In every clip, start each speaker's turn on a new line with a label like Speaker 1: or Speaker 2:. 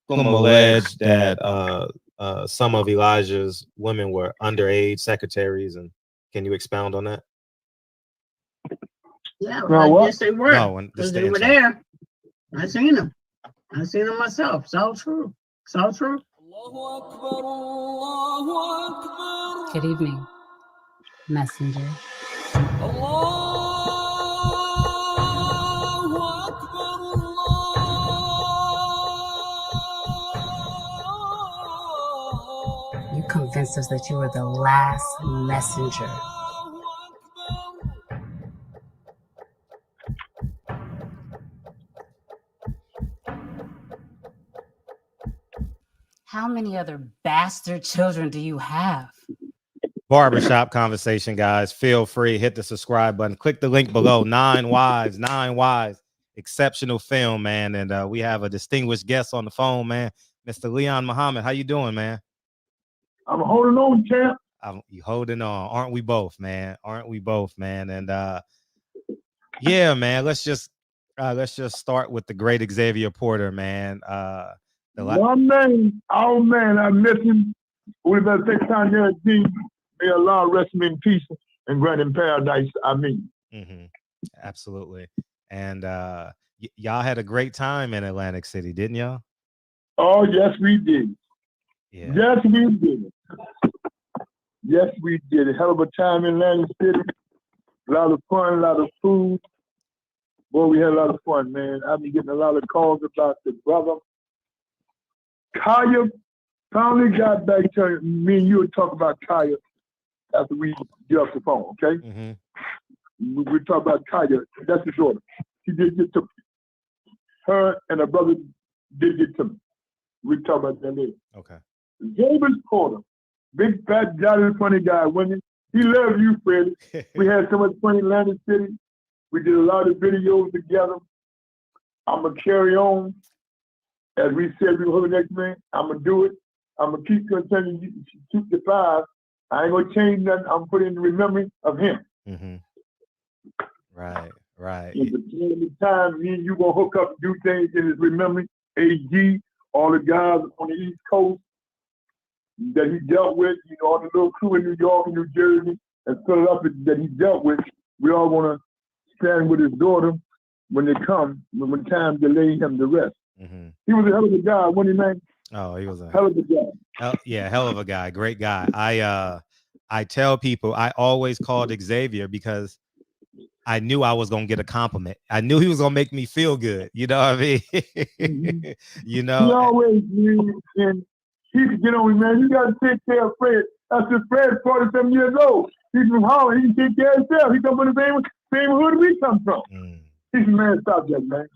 Speaker 1: alleged that some of Elijah's women were underage secretaries, and can you expound on that?
Speaker 2: Yeah, well, I guess they were, because they were there. I seen them myself. It's all true. It's all true.
Speaker 3: Good evening, messenger. You convinced us that you were the last messenger. How many other bastard children do you have?
Speaker 1: Barbershop conversation, guys. Feel free, hit the subscribe button. Click the link below. 9 Wives. Exceptional film, man. And we have a distinguished guest on the phone, man. Mr. Leon Muhammad. How you doing, man?
Speaker 4: I'm holding on, champ.
Speaker 1: You holding on. Aren't we both, man? Aren't we both, man? And yeah, man, let's just start with the great Xavier Porter, man.
Speaker 4: One man, our man, I miss him. We better take time here at May Allah rest him in peace and grant him paradise. I mean.
Speaker 1: Absolutely. And y'all had a great time in Atlantic City, didn't y'all?
Speaker 4: Oh, yes, we did.
Speaker 1: Yeah.
Speaker 4: Yes, we did. Yes, we did. A hell of a time in Atlantic City. A lot of fun, a lot of food. Boy, we had a lot of fun, man. I've been getting a lot of calls about the brother. Kaya finally got back to me, and you would talk about Kaya after we get off the phone, okay? We talk about Kaya. That's his daughter. She did get to me. Her and her brother did get to me. We talk about that later.
Speaker 1: Okay.
Speaker 4: Xavier Porter, big fat jolly funny guy, women. He loves you, Freddie. We had so much fun in Atlantic City. We did a lot of videos together. I'm gonna carry on. As we said, we were next man. I'm gonna do it. I'm gonna keep continuing to shoot the 5. I ain't gonna change nothing. I'm putting in remembering of him.
Speaker 1: Right.
Speaker 4: In the time, me and you gonna hook up, do things in his remembering. AG, all the guys on the East Coast that he dealt with, you know, all the little crew in New York and New Jersey and Philadelphia that he dealt with. We all gonna stand with his daughter when they come, when time to lay him to rest. He was a hell of a guy, wasn't he, man?
Speaker 1: Oh, he was a
Speaker 4: hell of a guy.
Speaker 1: Hell of a guy. Great guy. I tell people I always called Xavier because I knew I was gonna get a compliment. I knew he was gonna make me feel good. You know what I mean? You know.
Speaker 4: He always knew, and he could get on me, man. You gotta take care of Fred. That's just Fred, 47 years old. He's from Holland. He can take care of himself. He come from the same hood we come from. He's a man subject, man.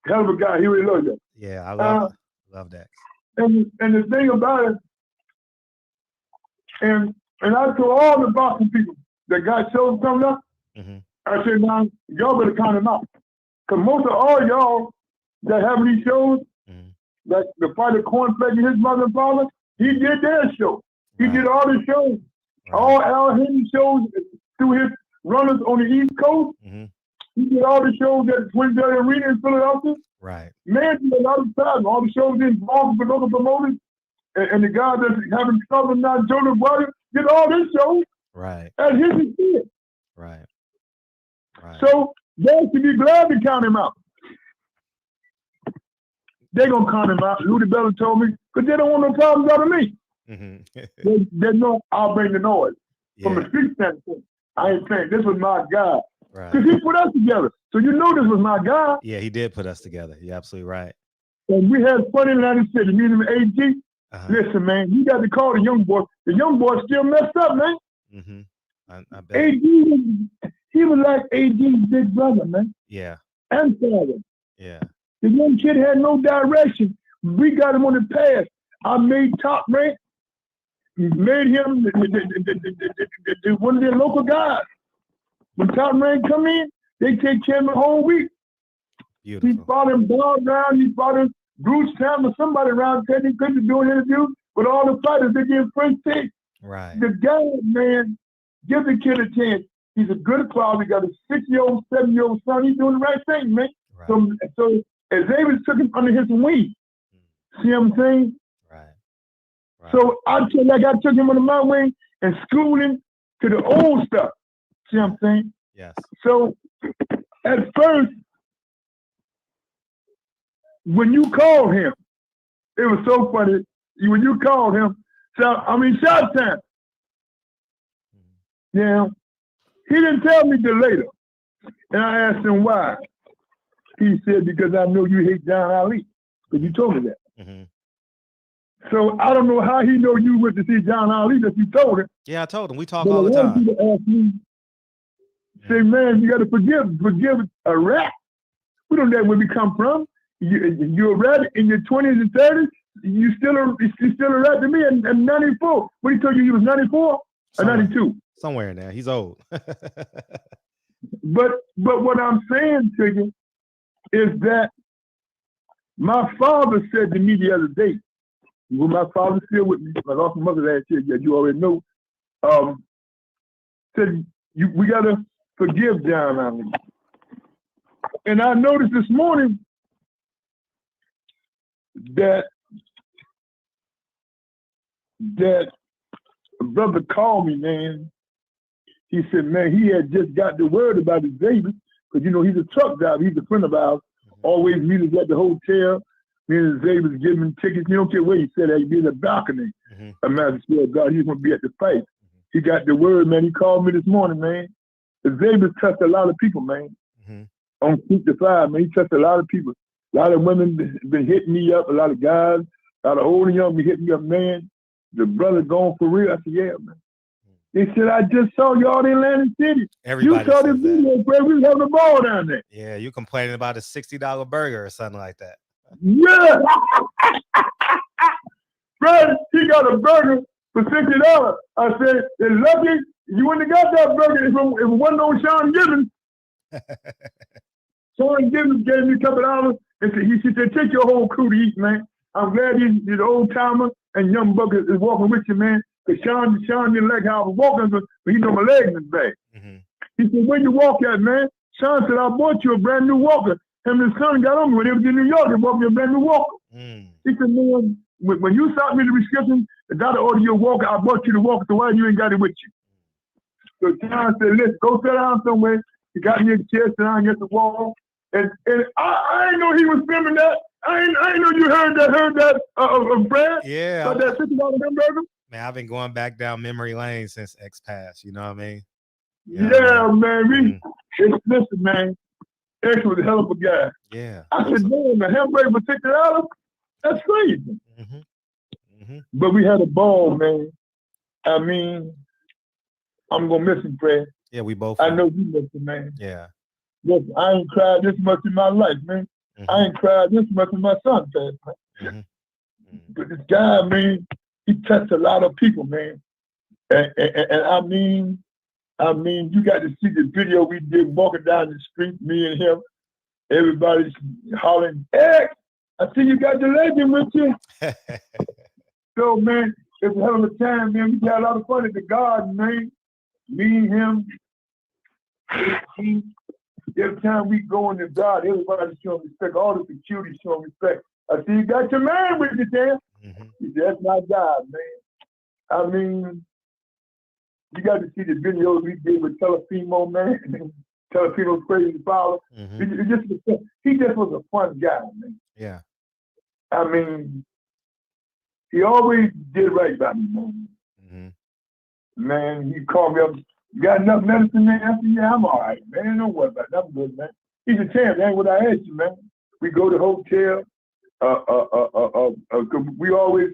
Speaker 4: Hell of a guy. He really loves you.
Speaker 1: Yeah, I love that.
Speaker 4: And the thing about it, and I told all the boxing people that got shows coming up, I said, man, y'all better count them out. Because most of all y'all that have these shows, like the fighter Cornflake and his mother and father, he did their show. He did all the shows. All Al Henry shows through his runners on the East Coast. He did all the shows at Twin Jelly Arena in Philadelphia.
Speaker 1: Right.
Speaker 4: Man, did a lot of time. All the shows involved with other promoters. And the guy that's having trouble now, Jonah Warrior, did all this shows.
Speaker 1: Right.
Speaker 4: At his expense.
Speaker 1: Right.
Speaker 4: So they should be glad to count him out. They're going to count him out. Rudy Bella told me, because they don't want no problems out of me. They know I'll bring the noise. From a street standpoint, I ain't saying this was my guy. Because he put us together. So you know this was my guy.
Speaker 1: Yeah, he did put us together. You're absolutely right.
Speaker 4: And we had fun in Atlantic City. Me and AG. Listen, man, you got to call the young boy. The young boy still messed up, man.
Speaker 1: I bet.
Speaker 4: AG, he was like AG's big brother, man.
Speaker 1: Yeah.
Speaker 4: And father.
Speaker 1: Yeah.
Speaker 4: The young kid had no direction. We got him on the path. I made Top Rank, made him one of their local guys. When Top Rank come in, they take care of him the whole week.
Speaker 1: Beautiful.
Speaker 4: He brought him Bob around, he brought him Bruce Tam or somebody around said he couldn't do an interview, but all the fighters, they give first take.
Speaker 1: Right.
Speaker 4: The guy, man, give the kid a chance. He's a good father. He got a 6-year-old, 7-year-old son. He's doing the right thing, man. Right. So Xavier took him under his wing. See what I'm saying?
Speaker 1: Right.
Speaker 4: So I took him under my wing and schooled him to the old stuff. See what I'm saying?
Speaker 1: Yes.
Speaker 4: So at first, when you called him, it was so funny. When you called him, shot time. Now, he didn't tell me till later. And I asked him why. He said, because I know you hate John Ali. Because you told me that.
Speaker 1: Mm-hmm.
Speaker 4: So I don't know how he know you went to see John Ali that you told him.
Speaker 1: Yeah, I told him. We talk all the time.
Speaker 4: People ask me, say, man, you got to forgive a rat. We don't know where we come from. You're a rat in your 20s and 30s. You still a rat to me at 94. What he told you was 94 or 92?
Speaker 1: Somewhere in there. He's old.
Speaker 4: But what I'm saying to you is that my father said to me the other day, when my father's still with me, I lost my mother last year, yeah, you already know, said, we got to forgive John Ali. And I noticed this morning that a brother called me, man. He said, man, he had just got the word about his baby, because, you know, he's a truck driver. He's a friend of ours. Always meet us at the hotel. Me and Xavier giving tickets. You don't care where he said that. He'd be in the balcony. A man said, God, he's going to be at the fight. He got the word, man. He called me this morning, man. Xavier touched a lot of people, man. On 55, man. He touched a lot of people. A lot of women been hitting me up. A lot of guys, a lot of old and young be hitting me up, man. The brother going for real. I said, yeah, man. They said, I just saw y'all in Atlantic City.
Speaker 1: Everybody
Speaker 4: you saw this video, bro. We was having a ball down there.
Speaker 1: Yeah, you complaining about a $60 burger or something like that.
Speaker 4: Yeah. Fred, he got a burger for $60. I said, it's lucky you wouldn't have got that burger if it wasn't on Sean Gibbons. Sean Gibbons gave me a couple of dollars and he said, take your whole crew to eat, man. I'm glad he's old timer and young buck is walking with you, man. Because Sean didn't like how I was walking, but he know my legs is bad. He said, where you walk at, man? Sean said, I bought you a brand new walker. Him and his son got on me when they was in New York. They bought me a brand new walker. He said, man, when you stopped me the prescription, the doctor ordered you a walker. I bought you the walker, so why you ain't got it with you? So Sean said, listen, go sit down somewhere. He got me a chair, sit down against the wall. And I didn't know he was filming that. I didn't know you heard that Brad.
Speaker 1: Yeah.
Speaker 4: About that $60 hamburger.
Speaker 1: Man, I've been going back down memory lane since X Pass. You know what I mean?
Speaker 4: Yeah, man. Listen, man. X was a hell of a guy.
Speaker 1: Yeah.
Speaker 4: I said, man, the hamburger for $60? That's crazy. But we had a ball, man. I mean, I'm going to miss him, Fred.
Speaker 1: Yeah, we both.
Speaker 4: I know you miss him, man.
Speaker 1: Yeah.
Speaker 4: Listen, I ain't cried this much in my life, man. I ain't cried this much in my son's passed, man. But this guy, man, he touched a lot of people, man. And I mean, you got to see the video we did walking down the street, me and him. Everybody's hollering, X, I see you got the legend with you. So, man, it's a hell of a time, man. We had a lot of fun at the garden, man. Me and him. Every time we go in the garden, everybody's showing respect. All the security showing respect. I see you got your man with you there. He said, that's my God, man. I mean, you got to see the videos we did with Telefimo, man. Telefimo's crazy father. He just was a fun guy, man.
Speaker 1: Yeah.
Speaker 4: I mean, he always did right by me, man. Man, he called me up. You got enough medicine, man? I said, yeah, I'm all right, man. Don't worry about it. I'm good, man. He said, Tam, that ain't what I asked you, man. We go to the hotel. We always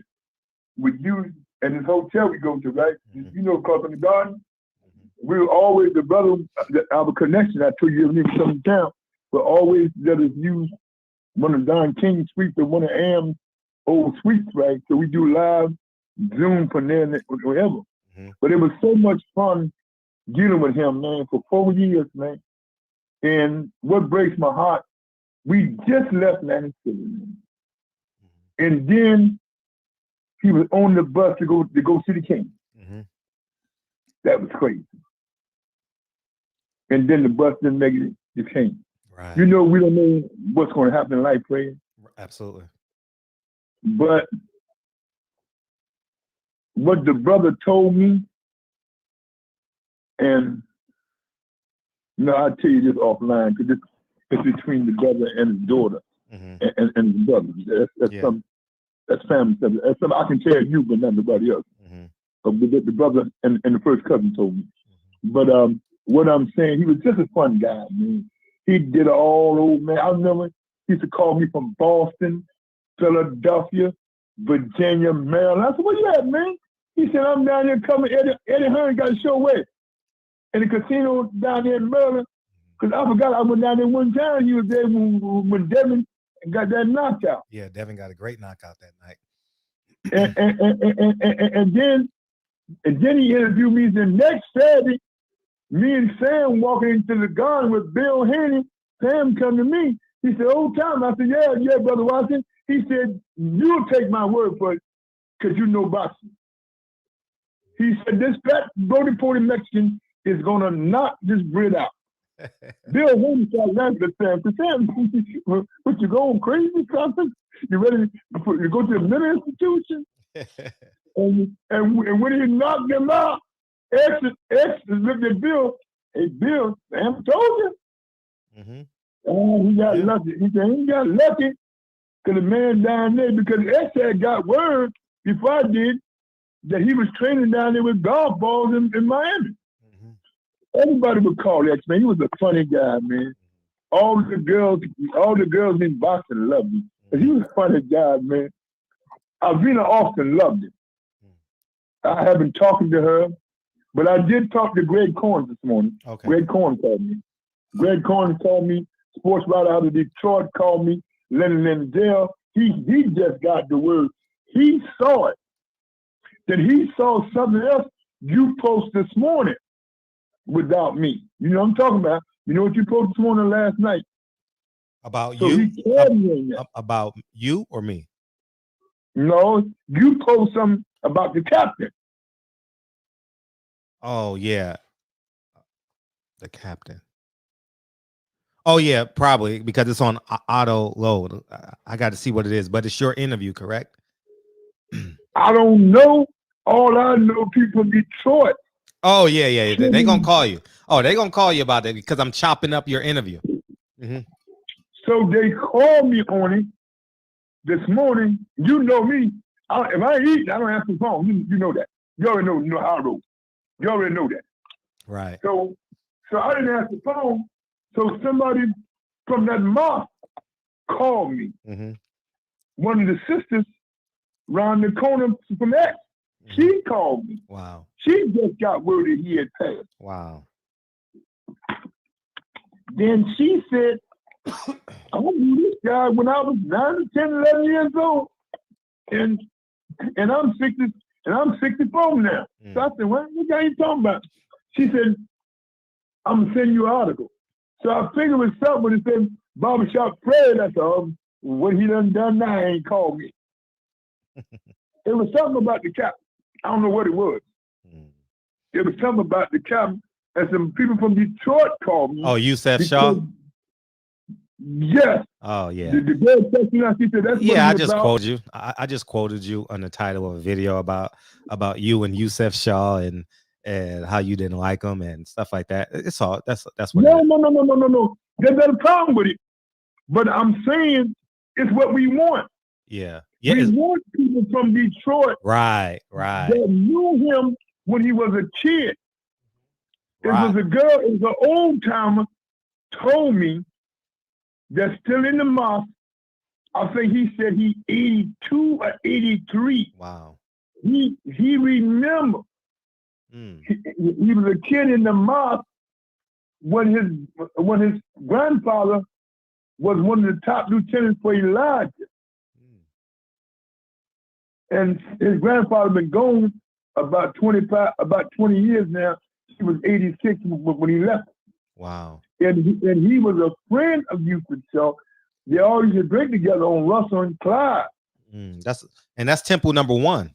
Speaker 4: would use at this hotel we go to, right? You know, across in the garden. We were always, the brother, our connection, I told you, even some town, but always let us use one of Don King's suites or one of Am's old suites, right? So we do live Zoom from there and whatever. But it was so much fun dealing with him, man, for 4 years, man. And what breaks my heart, we just left Atlantic City, man. And then he was on the bus to go see the king. That was crazy. And then the bus didn't make it to king.
Speaker 1: Right.
Speaker 4: You know, we don't know what's going to happen in life, Fred.
Speaker 1: Absolutely.
Speaker 4: But what the brother told me, and I'll tell you this offline because it's between the brother and his daughter and the brother. That's family stuff. That's something I can tell you, but not nobody else. But the brother and the first cousin told me. But what I'm saying, he was just a fun guy, man. He did it all over, man. I remember he used to call me from Boston, Philadelphia, Virginia, Maryland. I said, where you at, man? He said, I'm down here coming. Eddie Hearn got a show where? In the casino down there in Maryland. Because I forgot I went down there one time. He was there when Devin got that knockout.
Speaker 1: Yeah, Devin got a great knockout that night.
Speaker 4: and then he interviewed me the next Saturday. Me and Sam walking into the garden with Bill Haney. Sam come to me. He said, old time. I said, yeah, Brother Watson. He said, you'll take my word for it because you know boxing. He said, this fat, body-porty Mexican is going to knock this Brit out. Bill Haney started laughing at Sam. Sam, what, you going crazy, something? You ready to go to the mental institution? and when he knocked him out, X looked at Bill. Hey, Bill, Sam told you. Oh, he got lucky. He said he got lucky because the man down there, because X had got word before I did that he was training down there with golf balls in Miami. Everybody would call X, man. He was a funny guy, man. All the girls in Boston loved him. He was a funny guy, man. Alvina Austin loved him. I haven't talked to her, but I did talk to Greg Corn this morning.
Speaker 1: Okay.
Speaker 4: Greg Corn called me. Greg Corn called me. Sports writer out of Detroit called me. Lennon Lindell. He just got the word. He saw it. Then he saw something else you posted this morning without me. You know what I'm talking about. You know what you posted this morning last night?
Speaker 1: About
Speaker 4: so
Speaker 1: you?
Speaker 4: He called me on that.
Speaker 1: About you or me?
Speaker 4: No, you post something about the captain.
Speaker 1: Oh, yeah. The captain. Oh, yeah, probably because it's on auto load. I got to see what it is, but it's your interview, correct?
Speaker 4: I don't know. All I know, people from Detroit.
Speaker 1: Oh, yeah. They're going to call you. Oh, they're going to call you about that because I'm chopping up your interview.
Speaker 4: So they called me on it this morning. You know me. If I eat, I don't have to phone. You know that. You already know how I roll. You already know that.
Speaker 1: Right.
Speaker 4: So I didn't have the phone. So somebody from that mosque called me. One of the sisters around the corner from X, she called me.
Speaker 1: Wow.
Speaker 4: She just got word that he had passed.
Speaker 1: Wow.
Speaker 4: Then she said, I knew this guy when I was 9, 10, 11 years old. And I'm 60, and I'm 64 now. So I said, what guy you talking about? She said, I'm gonna send you an article. So I figured it was something when it said Barbershop Fred. I said, what he done now, he ain't called me. It was something about the cap. I don't know what it was. It was something about the cap. And some people from Detroit called me.
Speaker 1: Oh, Yusef Shaw?
Speaker 4: Yes.
Speaker 1: Oh, yeah.
Speaker 4: The girl texted me, she said, that's
Speaker 1: I just quoted you. I just quoted you on the title of a video about you and Yusef Shaw and how you didn't like him and stuff like that. It's all that's what.
Speaker 4: No. There's no problem with it. But I'm saying it's what we want.
Speaker 1: Yeah.
Speaker 4: We want people from Detroit.
Speaker 1: Right.
Speaker 4: That knew him when he was a kid. It was a girl, it was an old timer told me that's still in the mosque. I think he said he 82 or 83.
Speaker 1: Wow.
Speaker 4: He remembered. He was a kid in the mosque when his grandfather was one of the top lieutenants for Elijah. And his grandfather been gone about 20 years now. He was 86 when he left.
Speaker 1: Wow.
Speaker 4: And he was a friend of Yusef Shaw. They all used to drink together on Russell and Clyde.
Speaker 1: That's Temple number 1.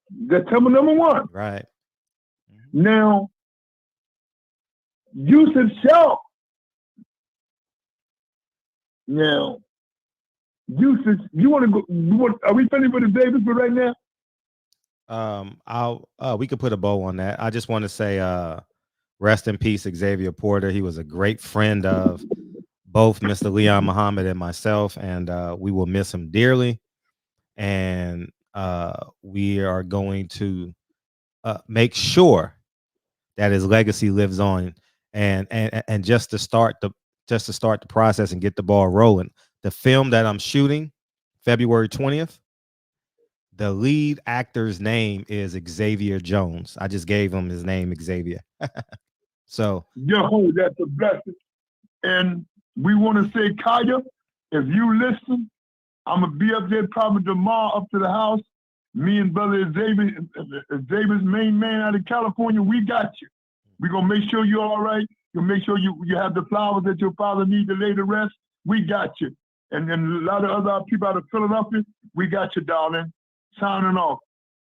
Speaker 4: That's Temple number 1.
Speaker 1: Right.
Speaker 4: Now, Yusef Shaw. Now, Yusuf, you want to go? Are we finished with the Davis for right now?
Speaker 1: We could put a bow on that. I just want to say, rest in peace, Xavier Porter. He was a great friend of both Mr. Leon Muhammad and myself, and we will miss him dearly. And we are going to make sure that his legacy lives on. And just to start the process and get the ball rolling, the film that I'm shooting, February 20th. The lead actor's name is Xavier Jones. I just gave him his name, Xavier. So,
Speaker 4: yo, that's a blessing. And we want to say, Kaya, if you listen, I'm gonna be up there probably tomorrow up to the house. Me and brother Xavier's main man out of California, we got you. We're gonna make sure you're all right. You'll make sure you have the flowers that your father needs to lay to rest. We got you. And then a lot of other people out of Philadelphia, we got you, darling. Signing off.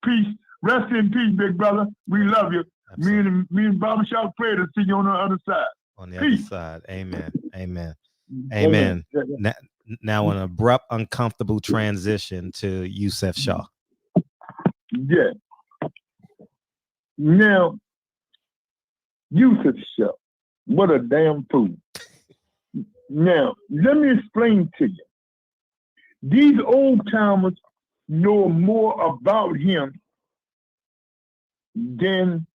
Speaker 4: Peace. Rest in peace, big brother. We love you. Absolutely. Me and Barbershop pray to see you on the other side.
Speaker 1: On the other side. Amen. Amen. Amen. Now an abrupt, uncomfortable transition to Yusuf Shaw.
Speaker 4: Yeah. Now, Yusuf Shaw, what a damn fool. Now, let me explain to you. These old timers know more about him than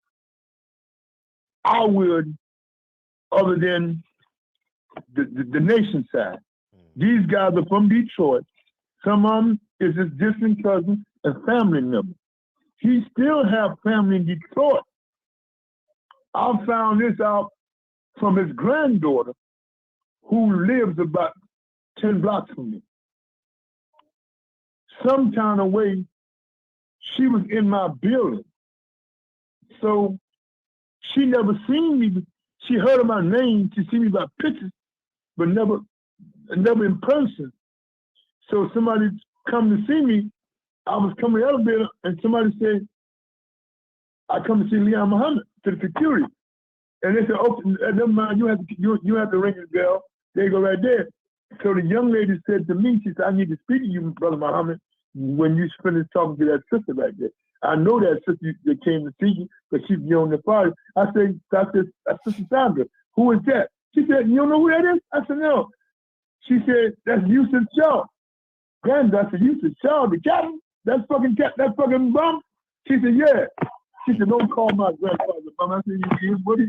Speaker 4: I would, other than the nation side. These guys are from Detroit. Some of them is his distant cousins and family members. He still have family in Detroit. I found this out from his granddaughter, who lives about 10 blocks from me. Some kind of way, she was in my building. So she never seen me. She heard of my name. She seen me by pictures, but never in person. So somebody come to see me. I was coming out of there, and somebody said, I come to see Leon Muhammad to the security. And they said, oh, never mind, you have to ring the bell. There you go right there. So the young lady said to me, she said, I need to speak to you, Brother Muhammad, when you finish talking to that sister right there. I know that sister that came to see you, but she's on the party. I said, Sister Sandra, who is that? She said, you don't know who that is? I said, no. She said, that's Yusuf Shaw. Granddad, I said, Yusuf Shaw, the captain? That fucking bum? She said, yeah. She said, don't call my grandfather bum. I said, he is what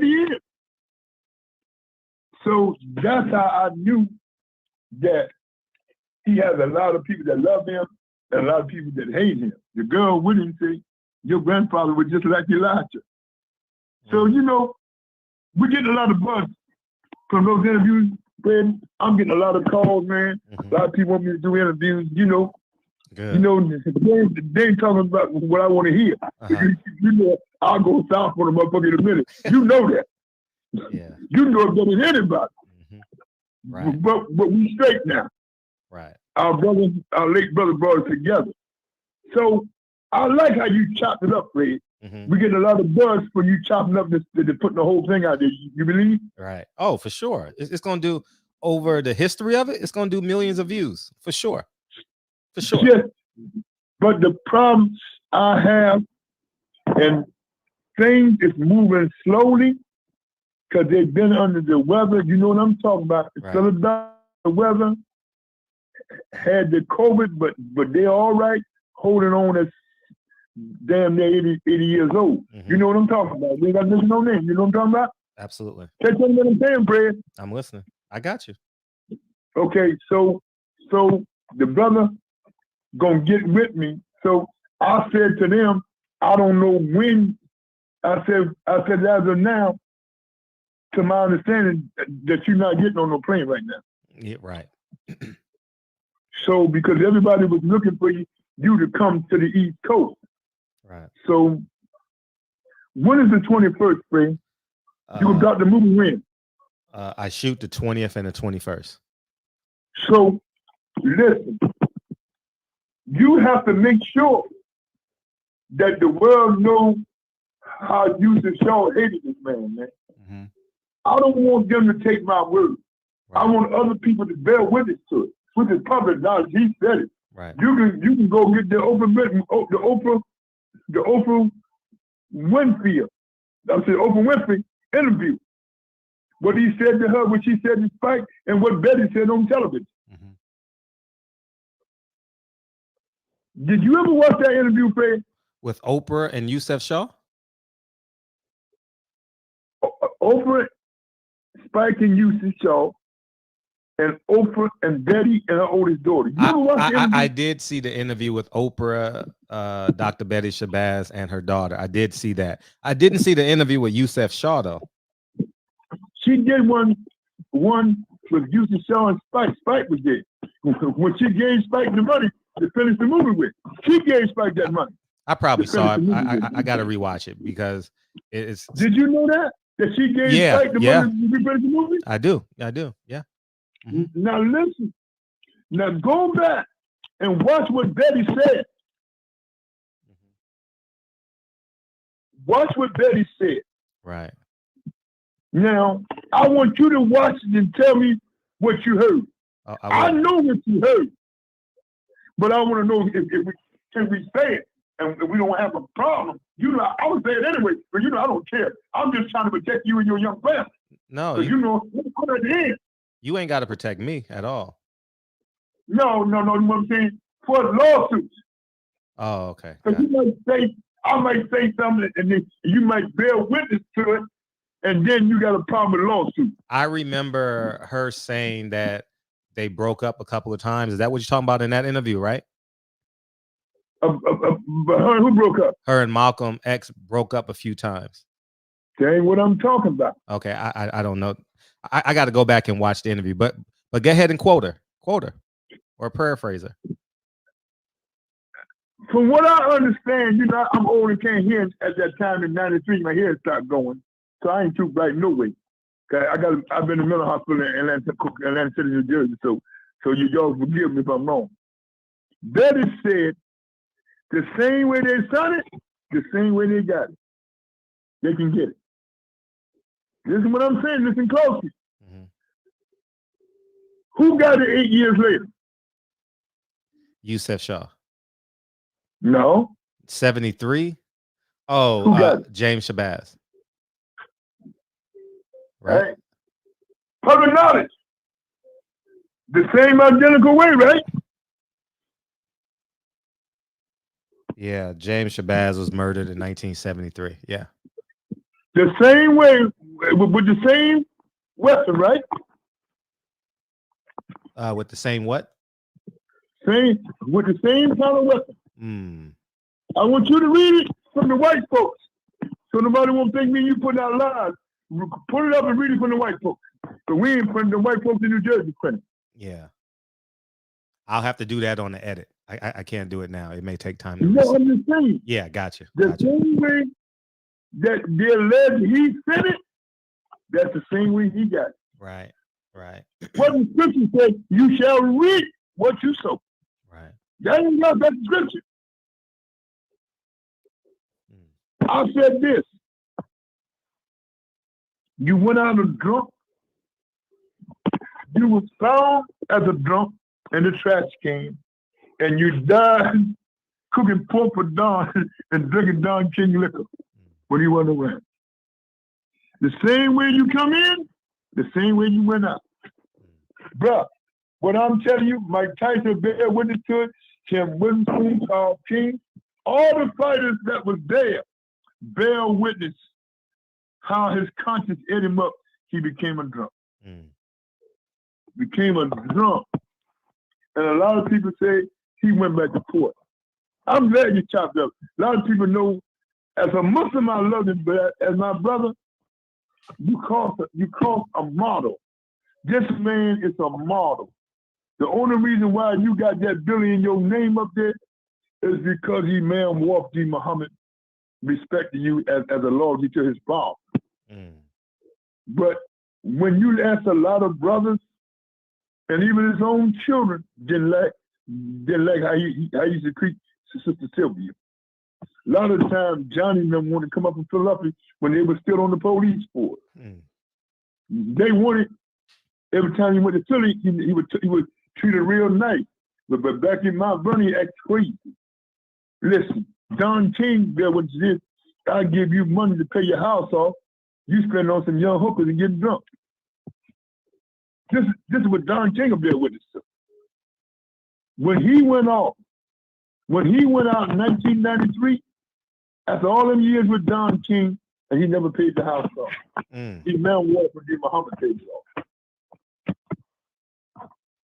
Speaker 4: he is. So that's how I knew that he has a lot of people that love him and a lot of people that hate him. The girl with him said, your grandfather was just like Elijah. So, you know, we're getting a lot of buzz from those interviews. Fred, I'm getting a lot of calls, man. A lot of people want me to do interviews, you know. Good. You know, they ain't talking about what I want to hear. You know, I'll go south for the motherfucker in a minute. You know that. Yeah. You know it better than anybody. Right. But we straight now.
Speaker 1: Right.
Speaker 4: Our late brother brought us together. So I like how you chopped it up, Fred. We get a lot of buzz for you chopping up putting the whole thing out there. You believe?
Speaker 1: Right. Oh, for sure. It's going to do, over the history of it, it's going to do millions of views. For sure. For sure.
Speaker 4: Yes. But the problem I have, and things is moving slowly because they've been under the weather. You know what I'm talking about. It's still about the weather. Had the COVID, but they're all right, holding on as damn near 80 years old. You know what I'm talking about. We ain't got to listen no name. You know what I'm talking about?
Speaker 1: Absolutely.
Speaker 4: Take what I'm saying, Fred.
Speaker 1: I'm listening. I got you.
Speaker 4: Okay, so the brother gonna get with me. So I said to them, I don't know when. I said as of now, to my understanding, that you're not getting on no plane right now.
Speaker 1: Yeah, right.
Speaker 4: So because everybody was looking for you to come to the East Coast. Right. So when is the 21st, Fred? You got the movie when?
Speaker 1: I shoot the 20th and the 21st.
Speaker 4: So listen, you have to make sure that the world knows how Yusuf Shaw hated this man. I don't want them to take my word. Right. I want other people to bear witness to it. which is public knowledge. He said it.
Speaker 1: Right.
Speaker 4: You can go get the Oprah Winfrey. I'm saying Oprah Winfrey interview. What he said to her, what she said to Spike, and what Betty said on television.
Speaker 1: Mm-hmm.
Speaker 4: Did you ever watch that interview, Fred?
Speaker 1: With Oprah and Yusef Shaw?
Speaker 4: Oprah, Spike, and Yusef Shaw, and Oprah and Betty and her oldest daughter. You ever watch the interview?
Speaker 1: I did see the interview with Oprah, Dr. Betty Shabazz, and her daughter. I did see that. I didn't see the interview with Yusef Shaw, though.
Speaker 4: She did one with Yusef Shaw and Spike. Spike was there. When she gave Spike the money to finish the movie with, she gave Spike that money.
Speaker 1: I probably saw it. I got to rewatch it because it's.
Speaker 4: Did you know that she gave Spike the money to finish the movie?
Speaker 1: I do. Yeah. Mm-hmm.
Speaker 4: Now listen. Now go back and watch what Betty said. Watch what Betty said.
Speaker 1: Right.
Speaker 4: Now, I want you to watch it and tell me what you heard. I know what you heard, but I want to know if we say it and we don't have a problem. You know, I would say it anyway, but you know, I don't care. I'm just trying to protect you and your young family.
Speaker 1: No,
Speaker 4: you know, I'm at the end.
Speaker 1: You ain't got to protect me at all.
Speaker 4: No. You know what I'm saying? For lawsuits.
Speaker 1: Oh, okay.
Speaker 4: Because I might say something, and then you might bear witness to it, and then you got a problem with lawsuit.
Speaker 1: I remember her saying that they broke up a couple of times. Is that what you're talking about in that interview, right?
Speaker 4: But her, who broke up? Her
Speaker 1: and Malcolm X broke up a few times.
Speaker 4: That ain't what I'm talking about.
Speaker 1: Okay, I don't know. I got to go back and watch the interview, but go ahead and quote her, or paraphrase her.
Speaker 4: From what I understand, you know, I'm old and can't hear at that time in '93. My hair started going, so I ain't too bright no way. I've been in a mental hospital in Atlanta City, New Jersey. So y'all forgive me if I'm wrong. Betty said the same way they signed it, the same way they got it. They can get it. Listen what I'm saying. Listen closely. Mm-hmm. Who got it 8 years later?
Speaker 1: Yusef Shaw.
Speaker 4: No.
Speaker 1: 73. Oh, James Shabazz. Right.
Speaker 4: Public knowledge. The same identical way, right?
Speaker 1: Yeah, James Shabazz was murdered in 1973. Yeah.
Speaker 4: The same way, with the same weapon, right?
Speaker 1: With the same what?
Speaker 4: With the same kind of weapon.
Speaker 1: Mm.
Speaker 4: I want you to read it from the white folks, so nobody won't think me and you putting out lies. Put it up and read it from the white folks. But we ain't putting the white folks in New Jersey printing.
Speaker 1: Yeah. I'll have to do that on the edit. I can't do it now. It may take time.
Speaker 4: No, I'm just saying.
Speaker 1: Yeah, gotcha.
Speaker 4: The same way that the alleged he said it, that's the same way he got it.
Speaker 1: Right.
Speaker 4: What the scripture says, you shall reap what you sow.
Speaker 1: Right.
Speaker 4: That ain't got that scripture. I said this. You went out a drunk. You was found as a drunk in the trash can, and you died cooking pork for Don and drinking Don King liquor when he wasn't around. The same way you come in, the same way you went out. Bruh, what I'm telling you, Mike Tyson bear witness to it, Tim Witherspoon, Carl King, all the fighters that was there bear witness how his conscience ate him up. He became a drunk. Became a drunk. And a lot of people say he went back to court. I'm glad you chopped up. A lot of people know, as a Muslim, I love him, but as my brother, you cross a model. This man is a model. The only reason why you got that Billy in your name up there is because Imam Wafdi Muhammad respected you as a loyalty to his father. But when you ask a lot of brothers, and even his own children didn't like how he used to treat Sister Sylvia. A lot of the time, Johnny and them wanted to come up from Philadelphia when they were still on the police force. They wanted, every time he went to Philly, he would treated real nice. But back in Mount Vernon, he acts crazy. Listen, Don King, there was this, I give you money to pay your house off. You spend it on some young hookers and get drunk. This is what Don King up there with us. When he went out in 1993, after all them years with Don King, and he never paid the house off. He man walked and did Muhammad paid it off.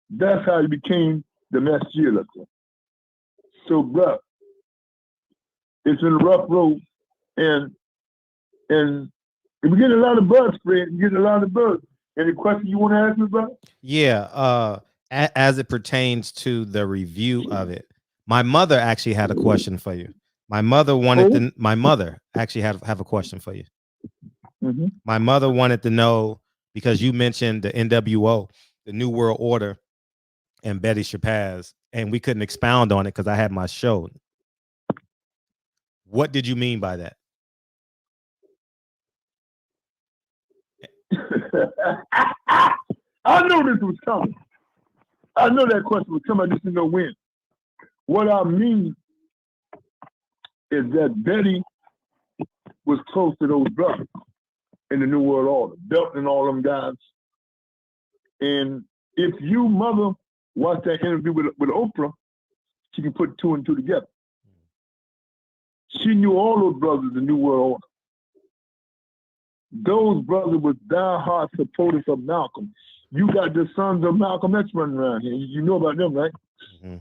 Speaker 4: That's how he became the mass jailer. So, bruh, it's been a rough road, and we get a lot of buzz, Fred. You get a lot of buzz. Any question you want to ask me, brother?
Speaker 1: Yeah. As it pertains to the review of it, my mother actually had a question for you. My mother wanted to. My mother actually have a question for you. My mother wanted to know, because you mentioned the NWO, the New World Order, and Betty Shabazz, and we couldn't expound on it because I had my show. What did you mean by that?
Speaker 4: I knew this was coming. I know that question was coming. I just didn't know when. What I mean is that Betty was close to those brothers in the New World Order, Belton and all them guys. And if you, mother, watch that interview with Oprah, she can put two and two together. She knew all those brothers in the New World Order. Those brothers were diehard supporters of Malcolm. You got the sons of Malcolm X running around here. You know about them, right? You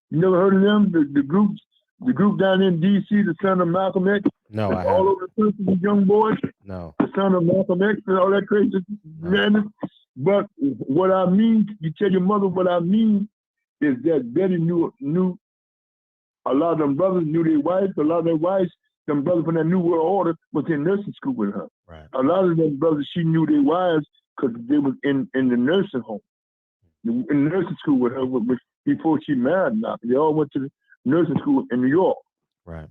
Speaker 4: never heard of them? The group down in D.C., the son of Malcolm X?
Speaker 1: No, I haven't.
Speaker 4: All over the country, the young boys?
Speaker 1: No.
Speaker 4: The son of Malcolm X and all that crazy madness. But what I mean, you tell your mother what I mean is that Betty knew a lot of them brothers knew their wives, a lot of their wives, them brothers from that New World Order was in nursing school with her.
Speaker 1: Right.
Speaker 4: A lot of them brothers, she knew their wives because they was in the nursing home, in nursing school with her before she married now. They all went to the nursing school in New York.
Speaker 1: Right.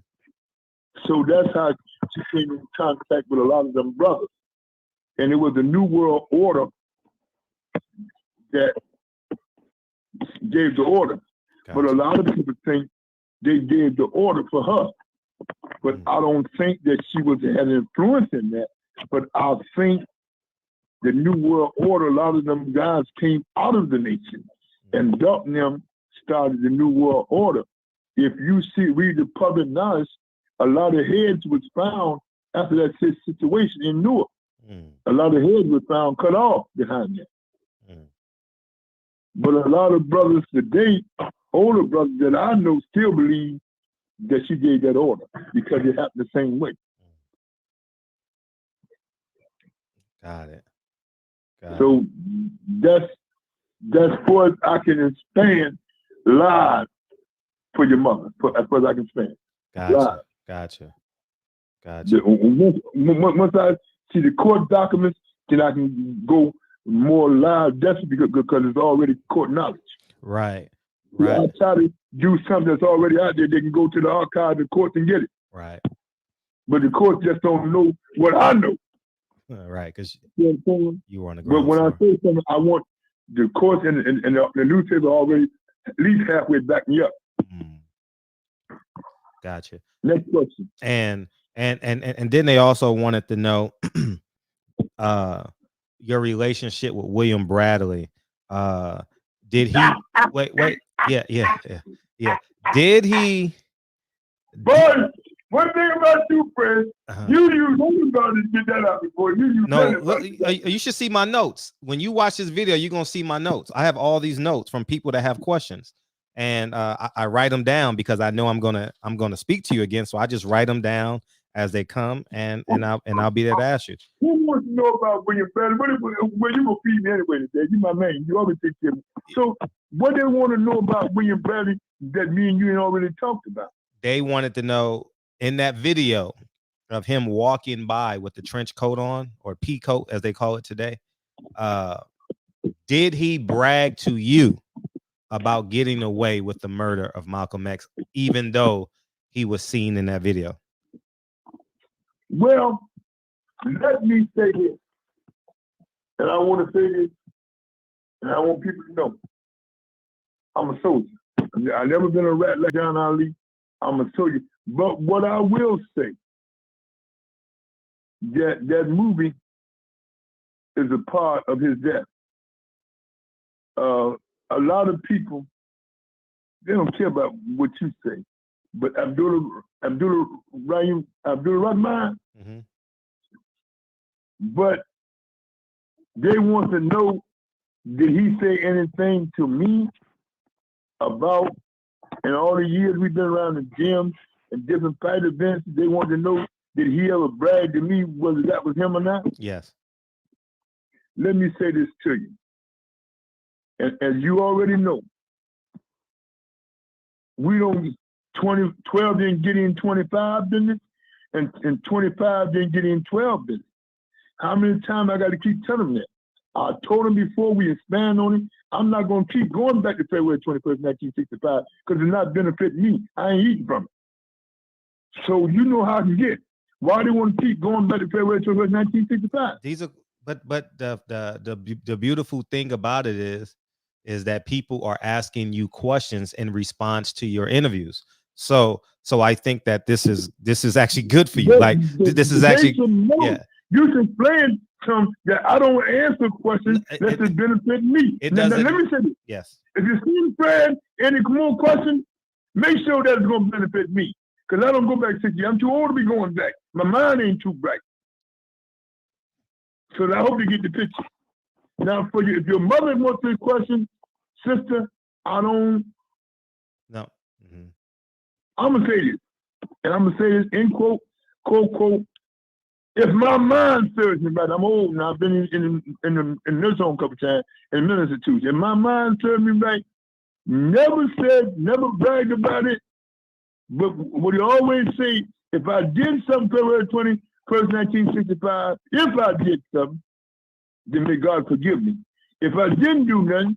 Speaker 4: So that's how she came in contact with a lot of them brothers. And it was the New World Order that gave the order. Gotcha. But a lot of people think they gave the order for her. But I don't think that she had an influence in that. But I think the New World Order, a lot of them guys came out of the nation, and Belton them started the New World Order. If you read the public knowledge, a lot of heads was found after that situation in Newark. A lot of heads were found cut off behind that. But a lot of brothers today, older brothers that I know, still believe that she gave that order because it happened the same way.
Speaker 1: Got it.
Speaker 4: So that's what I can expand live for your mother, as far as I can expand.
Speaker 1: Gotcha.
Speaker 4: Once I see the court documents, then I can go more live. That's because it's already court knowledge.
Speaker 1: Right.
Speaker 4: I try to do something that's already out there. They can go to the archive, the court, and get it.
Speaker 1: Right.
Speaker 4: But the court just don't know what I know.
Speaker 1: Right, because
Speaker 4: you
Speaker 1: were on the ground.
Speaker 4: But when I say something, I want the court and the newspaper already at least halfway back me up.
Speaker 1: Gotcha.
Speaker 4: Next question.
Speaker 1: And then they also wanted to know your relationship with William Bradley. Did he wait? Yeah. Did he?
Speaker 4: Boy, one thing about you, Fred, you use Audubon to get that out before you use.
Speaker 1: No, look, you should see my notes. When you watch this video, you're gonna see my notes. I have all these notes from people that have questions, and I write them down because I know I'm gonna speak to you again. So I just write them down as they come, and I'll be there to ask you.
Speaker 4: Who wants to know about William Bradley? Well, you gonna feed me anyway today. You my man. You always take care of me. So what they want to know about William Bradley that me and you ain't already talked about? They
Speaker 1: wanted to know in that video of him walking by with the trench coat on, or pea coat as they call it today. Did he brag to you about getting away with the murder of Malcolm X, even though he was seen in that video?
Speaker 4: Well, let me say this, and I want to say this And I want people to know I'm a soldier. I've never been a rat like John Ali. I'm a soldier. But what I will say, that movie is a part of his death. A lot of people, they don't care about what you say. But Abdullah Rahman, but they want to know, did he say anything to me about, in all the years we've been around the gym and different fight events, they want to know, did he ever brag to me whether that was him or not?
Speaker 1: Yes.
Speaker 4: Let me say this to you. And as you already know, we don't, 12 didn't get in 25 business, and 25 didn't get in 12 business. How many times I got to keep telling them that? I told him before we expand on it, I'm not going to keep going back to February 21st, 1965, because it's not benefit me. I ain't eating from it. So you know how I can get. Why do you want to keep going back to February 21st, 1965?
Speaker 1: These are, but the beautiful thing about it is that people are asking you questions in response to your interviews. So I think that this is actually good for you. Like this is actually, yeah.
Speaker 4: You should explain to that I don't answer questions that should benefit me.
Speaker 1: It doesn't.
Speaker 4: Let me say this.
Speaker 1: Yes.
Speaker 4: If you see Fred any more questions, make sure that's going to benefit me. Because I don't go back 6 years. I'm too old to be going back. My mind ain't too bright. So I hope you get the picture. Now, for you, if your mother wants this question, sister, I don't.
Speaker 1: No.
Speaker 4: I'm going to say this. And I'm going to say this in quote, quote. If my mind serves me right, I'm old now. I've been in the nursing home a couple times, in the institute. If my mind serves me right, never bragged about it. But what he always say, if I did something February 21st, 1965, if I did something, then may God forgive me. If I didn't do nothing,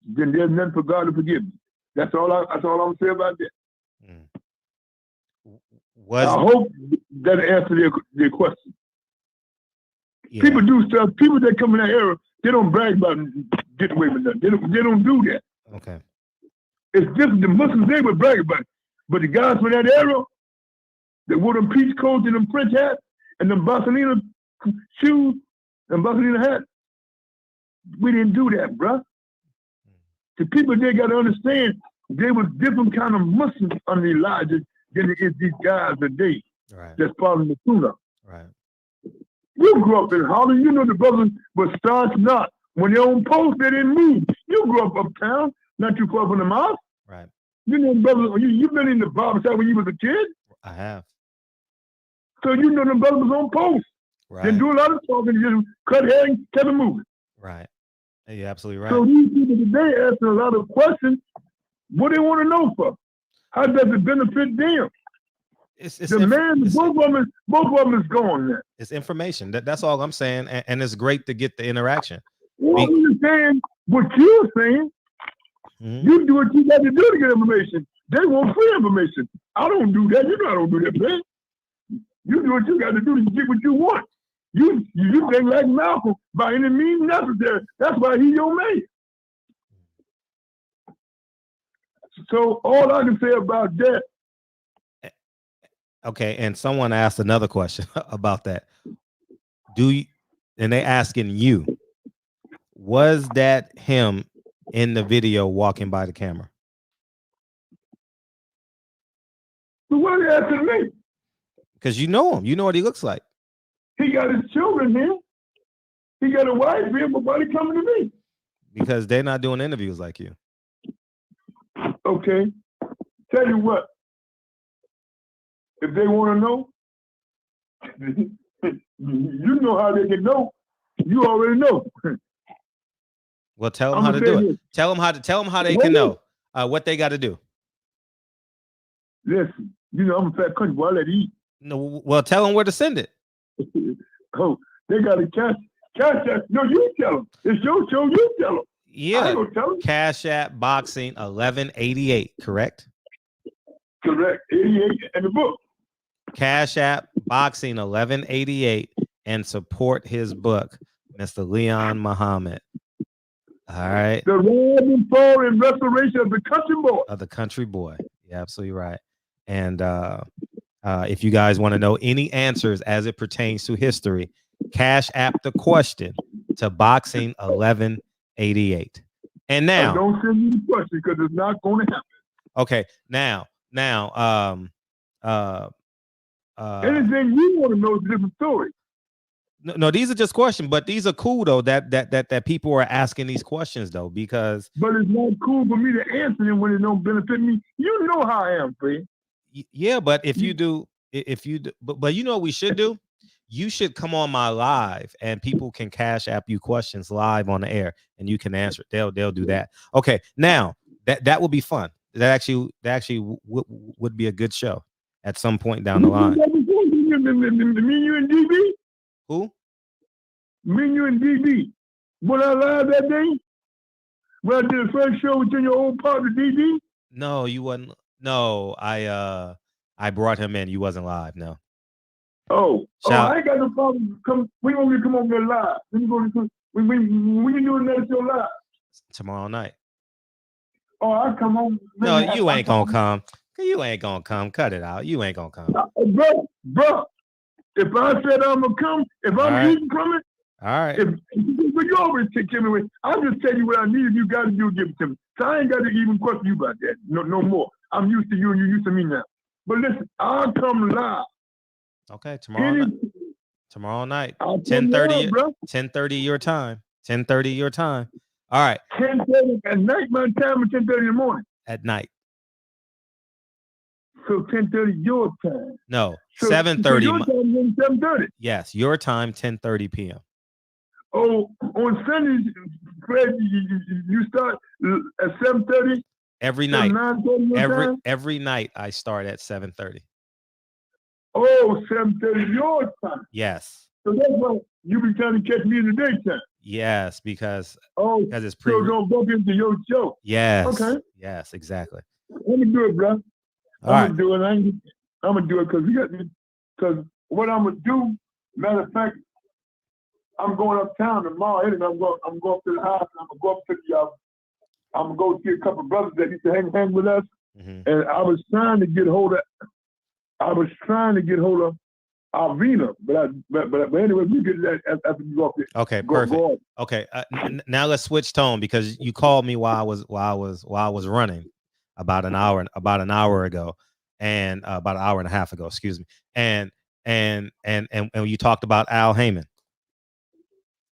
Speaker 4: then there's nothing for God to forgive me. That's all I'm gonna say about that. I hope that answers their question. Yeah. People do stuff. People that come in that era, they don't brag about getting away with that. They don't do that.
Speaker 1: Okay.
Speaker 4: It's different. The Muslims, they would brag about it. But the guys from that era, that wore them peach coats and them French hats and them Barcelona shoes and Barcelona hats, we didn't do that, bruh. The people, they got to understand, there was different kind of Muslims under Elijah than it is these guys today.
Speaker 1: Right.
Speaker 4: That's following the Sunnah.
Speaker 1: Right.
Speaker 4: You grew up in Harlem. You know the brothers were starch not. When they're on post, they didn't move. You grew up uptown, not too far from the mosque.
Speaker 1: Right.
Speaker 4: You know, brothers, you've been in the barbershop when you was a kid.
Speaker 1: I have.
Speaker 4: So you know the brothers was on post.
Speaker 1: Right.
Speaker 4: They do a lot of talking, just cut hair and kept it moving.
Speaker 1: Right. You're absolutely right.
Speaker 4: So these people today asking a lot of questions. What they want to know for? How does it benefit them? Both of them is gone now.
Speaker 1: It's information. That's all I'm saying, and it's great to get the interaction.
Speaker 4: Well, I understand what you're saying. You do what you got to do to get information. They want free information. I don't do that. You know I don't do that, man. You do what you got to do to get what you want. You think like Malcolm by any means necessary. That's why he's your man. So all I can say about that.
Speaker 1: Okay, and someone asked another question about that. And they asking you, was that him in the video walking by the camera?
Speaker 4: So why are they asking me?
Speaker 1: Because you know him. You know what he looks like.
Speaker 4: He got his children here. He got a wife here, but why are they coming to me?
Speaker 1: Because they're not doing interviews like you.
Speaker 4: Okay. Tell you what. If they want to know, you know how they can know. You already know.
Speaker 1: Well, tell them how to do it. Tell them how they can know what they got to do.
Speaker 4: Listen, you know I'm a fat country boy. I let eat.
Speaker 1: No, well, tell them where to send it.
Speaker 4: Oh, they got to cash. No, you tell them. It's your show. You tell them.
Speaker 1: Yeah.
Speaker 4: Tell them.
Speaker 1: Cash App Boxing 1188. Correct.
Speaker 4: Correct. 88 in the book.
Speaker 1: Cash App Boxing 1188 and support his book, Mr. Leon Muhammad. All right.
Speaker 4: The rise and fall and restoration of the country boy.
Speaker 1: Of the country boy. You're absolutely right. And if you guys want to know any answers as it pertains to history, Cash App the question to Boxing 1188. And now,
Speaker 4: don't send me the question because it's not going to happen.
Speaker 1: Okay, now,
Speaker 4: anything you want to know is a different story.
Speaker 1: No, these are just questions, but these are cool though. That people are asking these questions though, because.
Speaker 4: But it's not cool for me to answer them when it don't benefit me. You know how I am, Fred.
Speaker 1: Yeah, but if you do, but you know what we should do? You should come on my live and people can Cash App you questions live on the air and you can answer it. They'll do that. Okay, now that would be fun. That actually would be a good show at some point down the line.
Speaker 4: Me, you, and DB?
Speaker 1: Who?
Speaker 4: Me, you, and DB. When I live that day? When I did the first show with your old partner, DB?
Speaker 1: No, you wasn't. No, I brought him in. You wasn't live, no.
Speaker 4: I ain't got no problem. We gonna come over there live. We can do another show live.
Speaker 1: Tomorrow night.
Speaker 4: Oh, I come on.
Speaker 1: No, you ain't gonna come. You ain't gonna come. Cut it out. You ain't gonna come.
Speaker 4: Bro, if I said I'm gonna come, if I'm eating from it,
Speaker 1: all right.
Speaker 4: But you always take care of me. I'll just tell you what I need. If you got to do, give it to me. So I ain't got to even question you about that. No more. I'm used to you and you're used to me now. But listen, I'll come live.
Speaker 1: Okay, tomorrow night, 10:30, 10:30 your time, 10:30 your time. All right.
Speaker 4: 10:30 at night, my time, or 10:30 in the morning?
Speaker 1: At night.
Speaker 4: So 10:30 your time.
Speaker 1: No, 7:30.
Speaker 4: Your time 7:30.
Speaker 1: Yes, your time, 10:30 p.m.
Speaker 4: Oh, on Sundays, Fred, you start at 7:30?
Speaker 1: Every night. 9:30 every night I start at 7:30.
Speaker 4: Oh, 7:30 your time.
Speaker 1: Yes.
Speaker 4: So that's why you be trying to catch me in the daytime.
Speaker 1: Yes, because it's
Speaker 4: so don't bump into your show.
Speaker 1: Yes.
Speaker 4: Okay.
Speaker 1: Yes, exactly.
Speaker 4: I'm gonna do it, bro.
Speaker 1: I'm
Speaker 4: gonna do it because what I'm gonna do. Matter of fact, I'm going uptown tomorrow. And I'm going up to the house. And I'm gonna go up to the. I'm gonna go see a couple of brothers that used to hang with us. Mm-hmm. And I was trying to get hold of Alvina, but anyway, we get that after you go up there.
Speaker 1: Okay, perfect. Okay, now let's switch tone because you called me while I was running about an hour ago, and about an hour and a half ago, excuse me, and you talked about Al Haymon,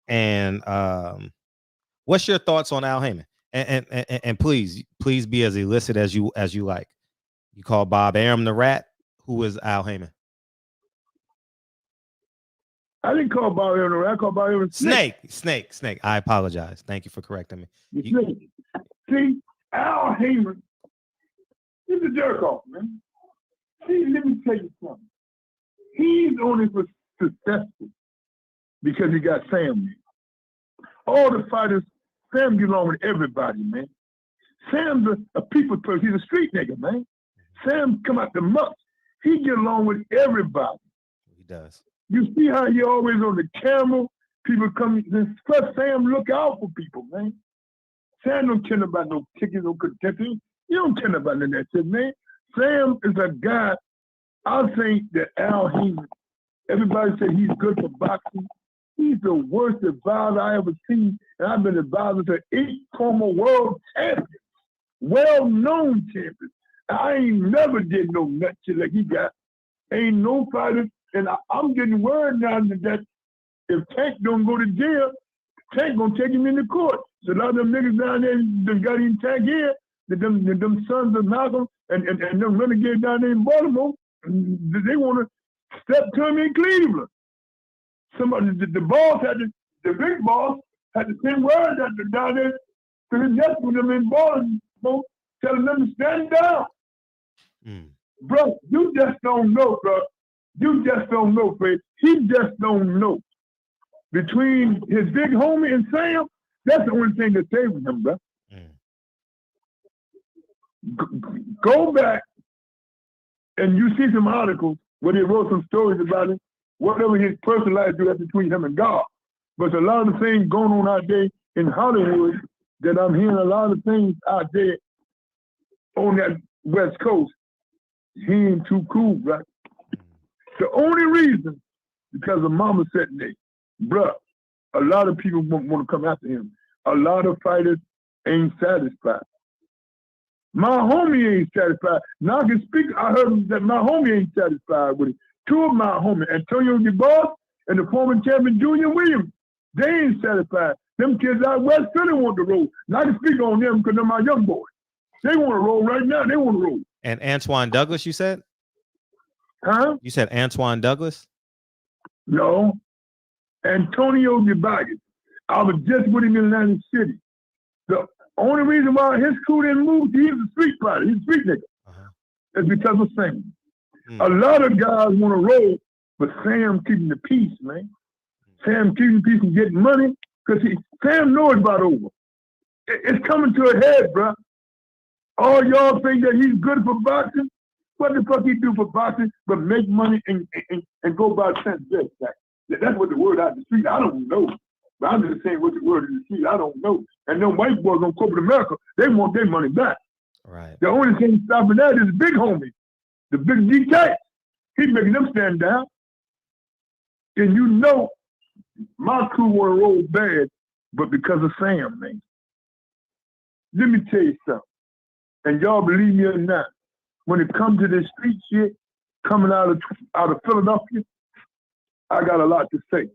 Speaker 1: and what's your thoughts on Al Haymon? And please be as illicit as you like. You call Bob Arum the rat. Who is Al Haymon?
Speaker 4: I didn't call Bob Arum the rat. I called Bob Arum
Speaker 1: Snake. I apologize. Thank you for correcting me.
Speaker 4: See, Al Haymon, he's a jerk off, man. See, let me tell you something. He's only successful because he got Sam. All the fighters, Sam get along with everybody, man. Sam's a people person. He's a street nigga, man. Sam come out the muck. He get along with everybody.
Speaker 1: He does.
Speaker 4: You see how he always on the camera? People come. First, Sam look out for people, man. Sam don't care about no tickets, no contention. You don't care about none of that shit, man. Sam is a guy. I think that Al Haymon, everybody said he's good for boxing. He's the worst advisor I ever seen. And I've been advisor to 8 former world champions, well-known champions. I ain't never did no nut shit like he got. Ain't no fighter. And I'm getting word now that if Tank don't go to jail, Tank gonna take him into court. So a lot of them niggas down there that got him Tank here, them sons of Malcolm and them renegades down there in Baltimore, they want to step to him in Cleveland. Somebody, the boss the big boss had to send word down there to his nephew with them in Baltimore, telling them to stand down. Bro, you just don't know, bro. You just don't know, Fred. He just don't know. Between his big homie and Sam, that's the only thing that saves him, bro. Go back and you see some articles where they wrote some stories about him. Whatever his personal life do, that's between him and God. But a lot of the things going on out there in Hollywood that I'm hearing a lot of things out there on that West Coast. He ain't too cool, right? The only reason, because of Mama said there, bruh, a lot of people want to come after him. A lot of fighters ain't satisfied. My homie ain't satisfied. Now I can speak, I heard that my homie ain't satisfied with it. Two of my homies, Antonio DeBoss and the former champion Junior Williams, they ain't satisfied. Them kids out west Philly want to roll. Now I can speak on them because they're my young boys. They want to roll right now. They want to roll.
Speaker 1: And Antoine Douglas, you said?
Speaker 4: Huh?
Speaker 1: You said Antoine Douglas?
Speaker 4: No. Antonio DeBoss. I was just with him in Atlantic City. The only reason why his crew didn't move, he's a street fighter. He's a street nigga. It's because of Sam. A lot of guys want to roll, but Sam keeping the peace, man. Sam keeping the peace and getting money because Sam knows about over. It's coming to a head, bro. All y'all think that he's good for boxing? What the fuck he do for boxing but make money and go buy 10 cents back? That's what the word out the street. I don't know. But I'm just saying what the word in the street. I don't know. And them white boys on corporate America, they want their money back.
Speaker 1: Right.
Speaker 4: The only thing stopping that is the big homie, the big DK. He's making them stand down. And you know, my crew want to roll bad, but because of Sam, man. Let me tell you something. And y'all believe me or not, when it comes to this street shit coming out of Philadelphia, I got a lot to say.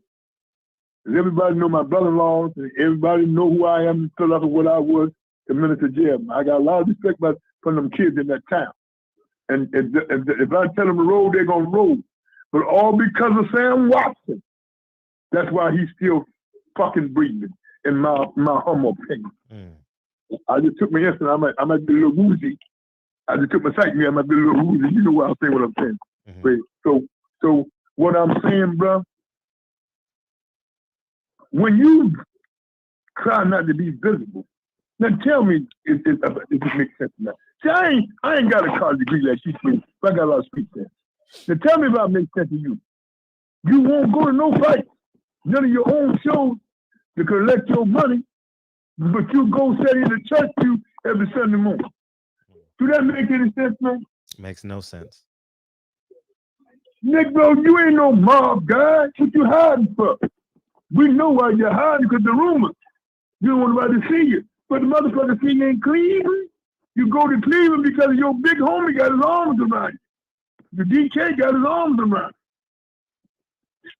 Speaker 4: Everybody know my brother-in-laws, and everybody know who I am in Philadelphia, what I was to Minister Jeb. I got a lot of respect from them kids in that town. And if I tell them to roll, they're going to roll. But all because of Sam Watson. That's why he's still fucking breathing, in my humble opinion. I just took my instant. I might be a little woozy. I just took my psych. I might be a little woozy. You know what I'm saying, what I'm saying. So what I'm saying, bro, when you try not to be visible, now tell me if this makes sense or not. See, I ain't got a college degree like she did, but I got a lot of speech sense. Now tell me if that makes sense to you. You won't go to no fight, none of your own shows to collect your money, but you go sit in the church pew every Sunday morning. Do that make any sense, man?
Speaker 1: Makes no sense.
Speaker 4: Nick, bro, you ain't no mob guy. What you hiding for? We know why you're hiding because the rumors. You don't want nobody to see you. But the motherfucker see you in Cleveland. You go to Cleveland because your big homie got his arms around you. The DK got his arms around you.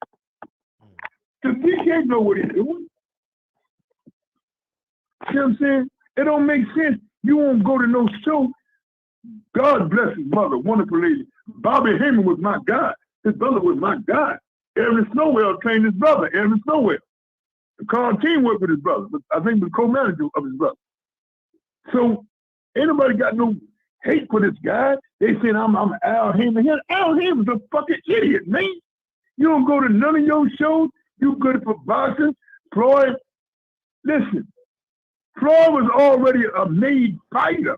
Speaker 4: The DK know what he's doing. See what I'm saying? It don't make sense. You won't go to no show. God bless his mother, wonderful lady. Bobby Haymon was my guy. His brother was my guy. Adrien trained his brother, Adrien. Carl Team worked with his brother, but I think was co-manager of his brother. So ain't nobody got no hate for this guy. They saying I'm Al Haymon. Al Haymon's a fucking idiot, man. You don't go to none of your shows. You good for boxing. Floyd, listen, Floyd was already a made fighter.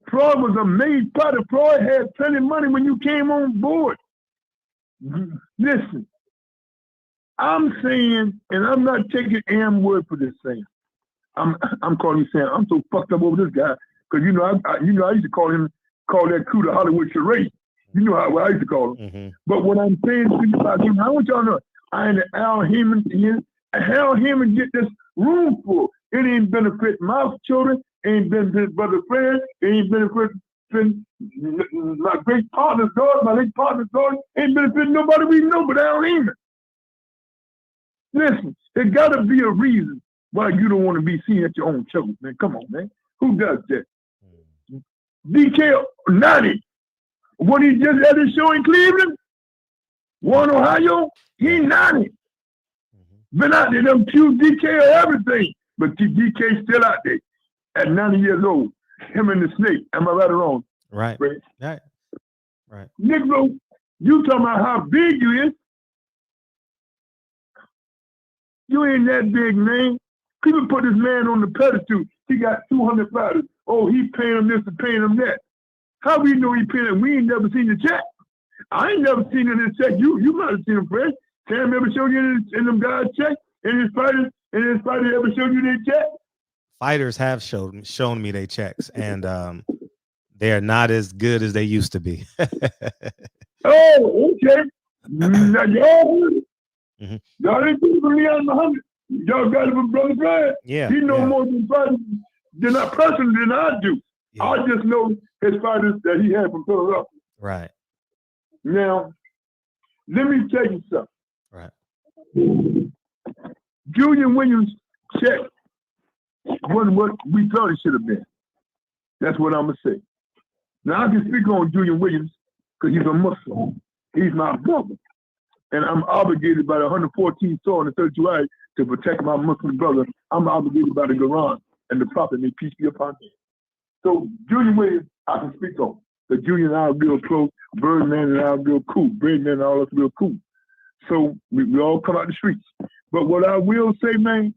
Speaker 4: Floyd was a made fighter. Floyd had plenty of money when you came on board. Listen, I'm saying, and I'm not taking Am word for this thing. I'm calling you saying I'm so fucked up over this guy because I used to call that crew the Hollywood charade. You know how I used to call him. Mm-hmm. But what I'm saying to you about him, I want y'all to know I ain't Al Haymon here. Al Haymon get this room full. It ain't benefit my children. Ain't benefit brother friends. Ain't benefit my great partner's daughter, my late partner's daughter. Ain't benefit nobody we know but Al Haymon. Listen, there gotta be a reason why you don't want to be seen at your own show, man. Come on, man. Who does that? DK 90. When he just had his show in Cleveland, Warren, Ohio, he 90. Been out there, them two DK or everything. But DK still out there at 90 years old. Him and the snake. Am I right or wrong?
Speaker 1: Right. Right.
Speaker 4: Negro, you talking about how big you is. You ain't that big, man. People put this man on the pedestal. He got 200 fighters. Oh, he paying him this and paying him that. How we know he paying him? We ain't never seen the check. I ain't never seen in his check. You might have seen him, Fred. Sam ever showed you in them guys' check? And his fighters, Any fighter ever showed you their check?
Speaker 1: Fighters have shown me their checks, and they are not as good as they used to be.
Speaker 4: Oh, okay. Now, y'all didn't do it for Leon Muhammad. Y'all got it from Brother Brian.
Speaker 1: Yeah.
Speaker 4: He know more than fighters than I personally than I do.
Speaker 1: Yeah.
Speaker 4: I just know his fighters that he had from Philadelphia.
Speaker 1: Right.
Speaker 4: Now, let me tell you something.
Speaker 1: Right.
Speaker 4: Julian Williams' check wasn't what we thought it should have been. That's what I'm going to say. Now, I can speak on Julian Williams because he's a Muslim. He's my brother. And I'm obligated by the 114th Surah and the 32 ayat to protect my Muslim brother. I'm obligated by the Quran and the Prophet, may peace be upon him. So, Julian Williams, I can speak on. The Julian and I are real close. Birdman and I are real cool. Birdman and all us real cool. So, we all come out the streets. But what I will say, man,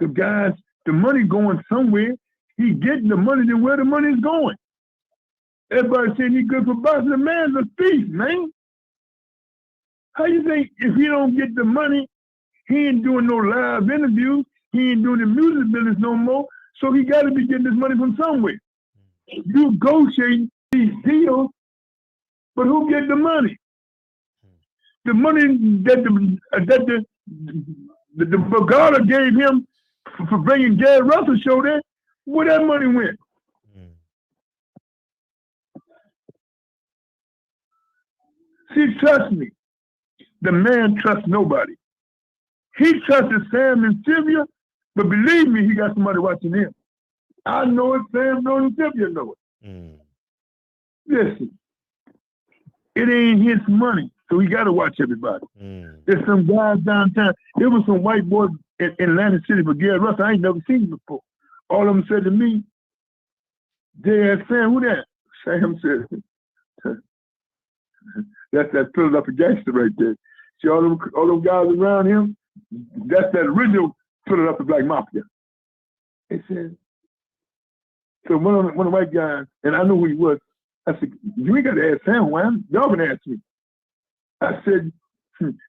Speaker 4: the guys, the money going somewhere, he getting the money, then where the money is going. Everybody saying he good for boxing. The man's a thief, man. How you think if he don't get the money, he ain't doing no live interviews, he ain't doing the music business no more, so he got to be getting this money from somewhere. You negotiate these deals, but who get the money? The money that the Bogota gave him for bringing Gary Russell show there, where that money went? See, trust me, the man trusts nobody. He trusted Sam and Sylvia, but believe me, he got somebody watching him. I know it, Sam knows it, Sylvia knows it. Listen, it ain't his money, so he got to watch everybody. There's some guys downtown. There was some white boys in Atlantic City, but Gary Russell, I ain't never seen him before. All of them said to me, they asked Sam, who that? Sam said, that's that Philadelphia gangster right there. See all them guys around him? That's that original Philadelphia Black Mafia. They said, so one of the white guys, and I knew who he was, I said, you ain't got to ask Sam, man. Y'all can ask me. I said,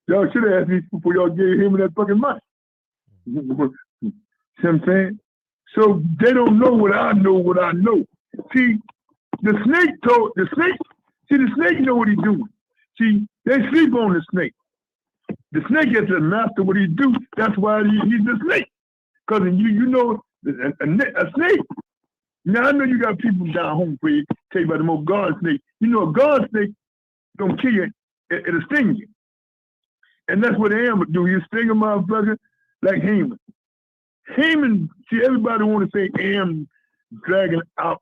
Speaker 4: y'all should have asked me before y'all gave him that fucking money. See what I'm saying? So they don't know what I know. See, the snake know what he's doing. See, they sleep on the snake. The snake has to master what he do. That's why he's the snake. Because you know, a snake. Now, I know you got people down home for you, tell you about the most guard snake. You know, a guard snake don't kill you, it'll sting you. And that's what they am do. You sting a motherfucker like Haymon. Haymon, see, everybody want to say Am dragging out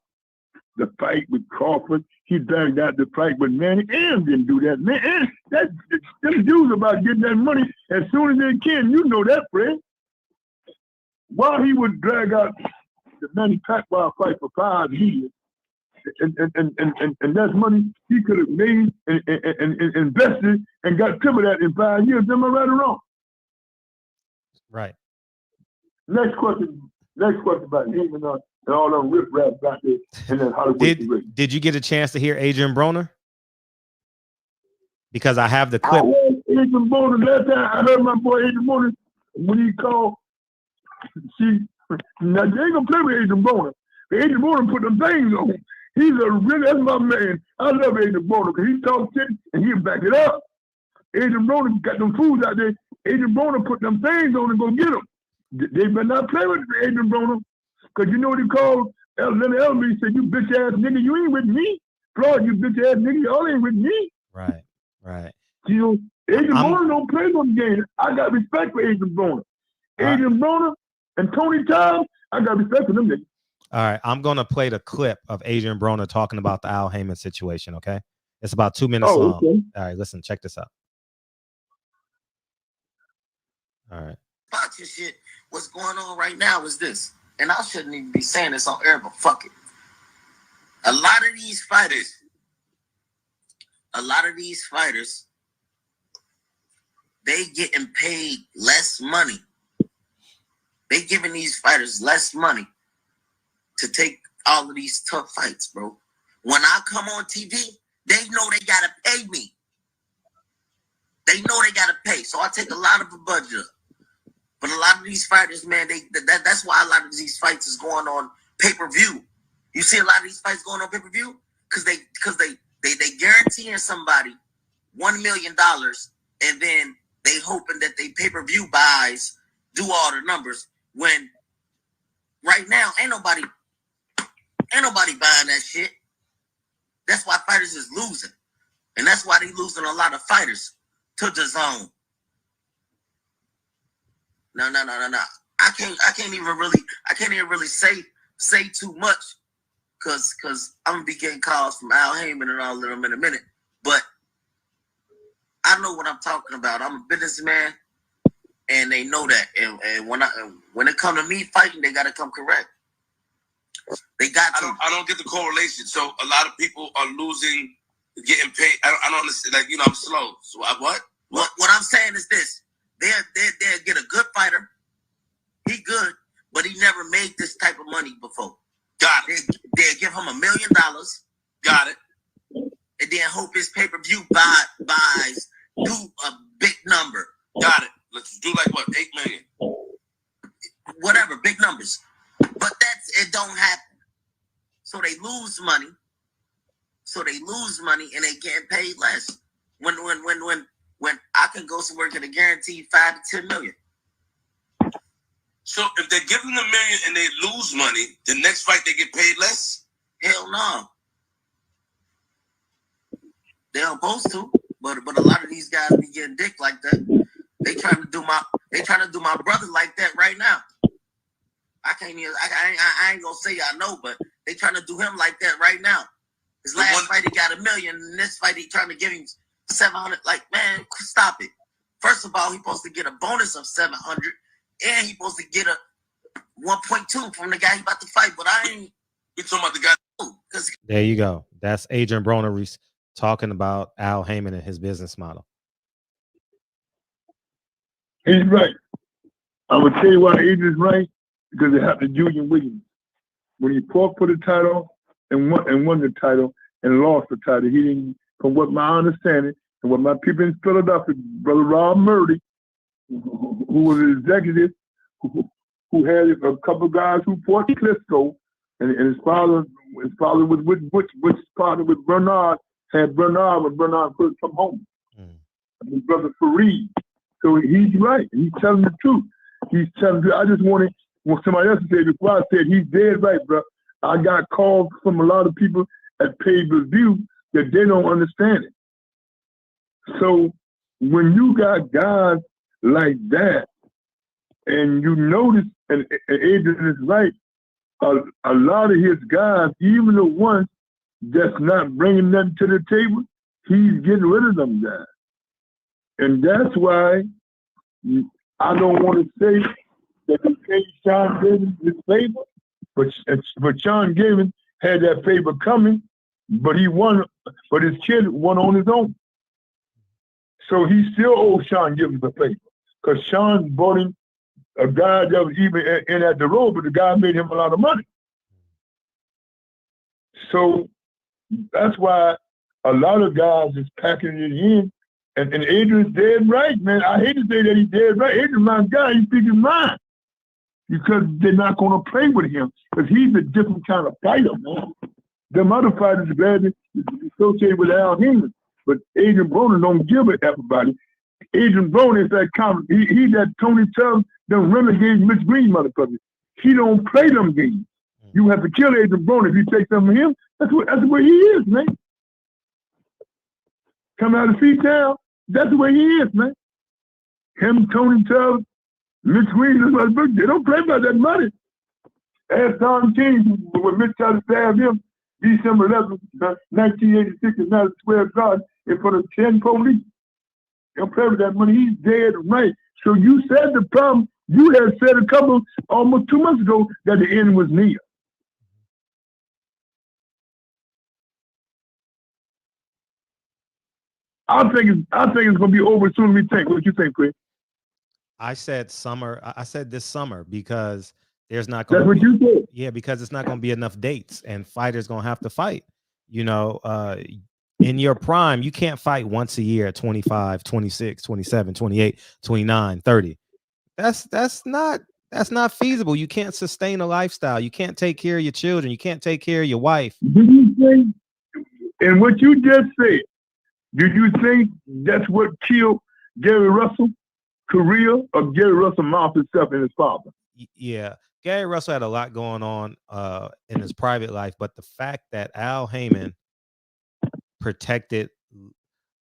Speaker 4: the fight with Crawford. He dragged out the fight, but man, Am didn't do that. Man, them dudes about getting that money as soon as they can. You know that, Fred. While he would drag out the Manny Pacquiao fight for 5 years, and that's money he could have made and invested and got some of that in 5 years. Am I right or wrong?
Speaker 1: Right.
Speaker 4: Next question about him and all them rip raps out there and then Hollywood.
Speaker 1: Did you get a chance to hear Adrien Broner? Because I have the clip.
Speaker 4: I heard Adrien Broner last time. I heard my boy Adrien Broner when he called. See, now they ain't gonna play with Adrien Broner. Adrien Broner put them things on him. He's that's my man. I love Adrien Broner because he talks shit and he'll back it up. Adrien Broner got them fools out there. Adrien Broner put them things on and go get them. They better not play with Adrien Broner, because you know what he called Leonard Elby. He said, you bitch ass nigga, you ain't with me. Floyd, you bitch ass nigga, y'all ain't with me.
Speaker 1: Right.
Speaker 4: You know, Adrien Broner don't play them games. I got respect for Adrien Broner. Adrien Broner and Tony Tom, I got respect for them niggas.
Speaker 1: All right, I'm going to play the clip of Adrien Broner talking about the Al Haymon situation, okay? It's about 2 minutes long.
Speaker 4: Okay.
Speaker 1: All right, listen, check this out. All right.
Speaker 5: Boxing shit, what's going on right now is this, and I shouldn't even be saying this on air, but fuck it. A lot of these fighters, they getting paid less money. They giving these fighters less money to take all of these tough fights, bro. When I come on TV, they know they gotta pay me. They know they gotta pay, so I take a lot of a budget up. But a lot of these fighters, man, that's why a lot of these fights is going on pay-per-view. You see a lot of these fights going on pay-per-view because they guaranteeing somebody $1 million, and then they hoping that they pay-per-view buys do all the numbers. When right now ain't nobody buying that shit. That's why fighters is losing, and that's why they losing a lot of fighters to the zone. No. I can't even really say too much because I'm gonna be getting calls from Al Haymon and all of them in a minute. But I know what I'm talking about. I'm a businessman, and they know that. And when it come to me fighting, they gotta come correct. They got to.
Speaker 6: I don't get the correlation. So a lot of people are losing, getting paid. I don't understand. Like, I'm slow. So what?
Speaker 5: What I'm saying is this. They'll get a good fighter. He good, but he never made this type of money before.
Speaker 6: Got it.
Speaker 5: They'll give him $1 million.
Speaker 6: Got it.
Speaker 5: And then hope his pay-per-view buys do a big number.
Speaker 6: Got it. Let's do like what, 8 million?
Speaker 5: Whatever, big numbers. But it don't happen. So they lose money. And they getting paid less. When I can go somewhere get a guaranteed 5 to 10 million.
Speaker 6: So if they're giving $1 million and they lose money, the next fight they get paid less?
Speaker 5: Hell no. They're supposed to, but a lot of these guys be getting dick like that. They trying to do my brother like that right now. I ain't gonna say I know, but they trying to do him like that right now. His last fight he got $1 million, and this fight he trying to give him 700. Like, man, stop it. First of all, he supposed to get a bonus of 700, and he supposed to get a 1.2 from the guy he about to fight. But I ain't.
Speaker 6: You talking about the guy?
Speaker 1: There you go. That's Adrien Broner talking about Al Haymon and his business model.
Speaker 4: He's right. I would tell you why Adrien's right, because it happened to Julian Williams. When he fought for the title and won the title and lost the title, he didn't, from what my understanding and what my people in Philadelphia, Brother Rob Murdy, who was an executive, who had a couple of guys who fought Klitschko, and his father was with partner with Bernard, had Bernard when Bernard first come home. His brother Fareed. So he's right. He's telling the truth. He's telling the truth. I just wanted somebody else to say before I said he's dead right, bro. I got calls from a lot of people at pay-per-view that they don't understand it. So when you got guys like that, and you notice, and Adrien is right, a lot of his guys, even the ones that's not bringing nothing to the table, he's getting rid of them guys. And that's why I don't want to say that he paid Sean Gavin his favor, but Sean Gavin had that favor coming, but he won, but his kid won on his own. So he still owes Sean Gavin the favor, because Sean bought him a guy that was even in at the road, but the guy made him a lot of money. So that's why a lot of guys is packing it in. And Adrien's dead right, man. I hate to say that he's dead right. Adrien's my guy. He speaks his mind. Because they're not going to play with him. Because he's a different kind of fighter, man. Them other fighters are glad to associate with Al Haymon. But Adrien Broner don't give it everybody. Adrien Broner is that common. He that Tony Tubbs, them renegade Mitch Green motherfuckers. He don't play them games. You have to kill Adrien Broner if you take something from him. That's where he is, man. Coming out of C-Town, that's the way he is, man. Him, Tony Tubbs, Mitch Green, they don't play about that money. Ask Don King, when Mitch tried to stab him, December 11th, 1986, in Madison Square Garden, in front of 10 police. They don't play with that money. He's dead right. So you said the problem, you had said almost 2 months ago, that the end was near. I think it's going to be over as soon as we think. What do you think, Chris?
Speaker 1: I said summer. I said this summer because there's not going
Speaker 4: to be. That's what you said.
Speaker 1: Yeah, because it's not going to be enough dates and fighters going to have to fight. You know, in your prime, you can't fight once a year at 25, 26, 27, 28, 29, 30. That's not feasible. You can't sustain a lifestyle. You can't take care of your children. You can't take care of your wife.
Speaker 4: Do you think, and what you just said, do you think that's what killed Gary Russell's career, or Gary Russell mouthed himself and his father?
Speaker 1: Yeah, Gary Russell had a lot going on in his private life, but the fact that Al Haymon protected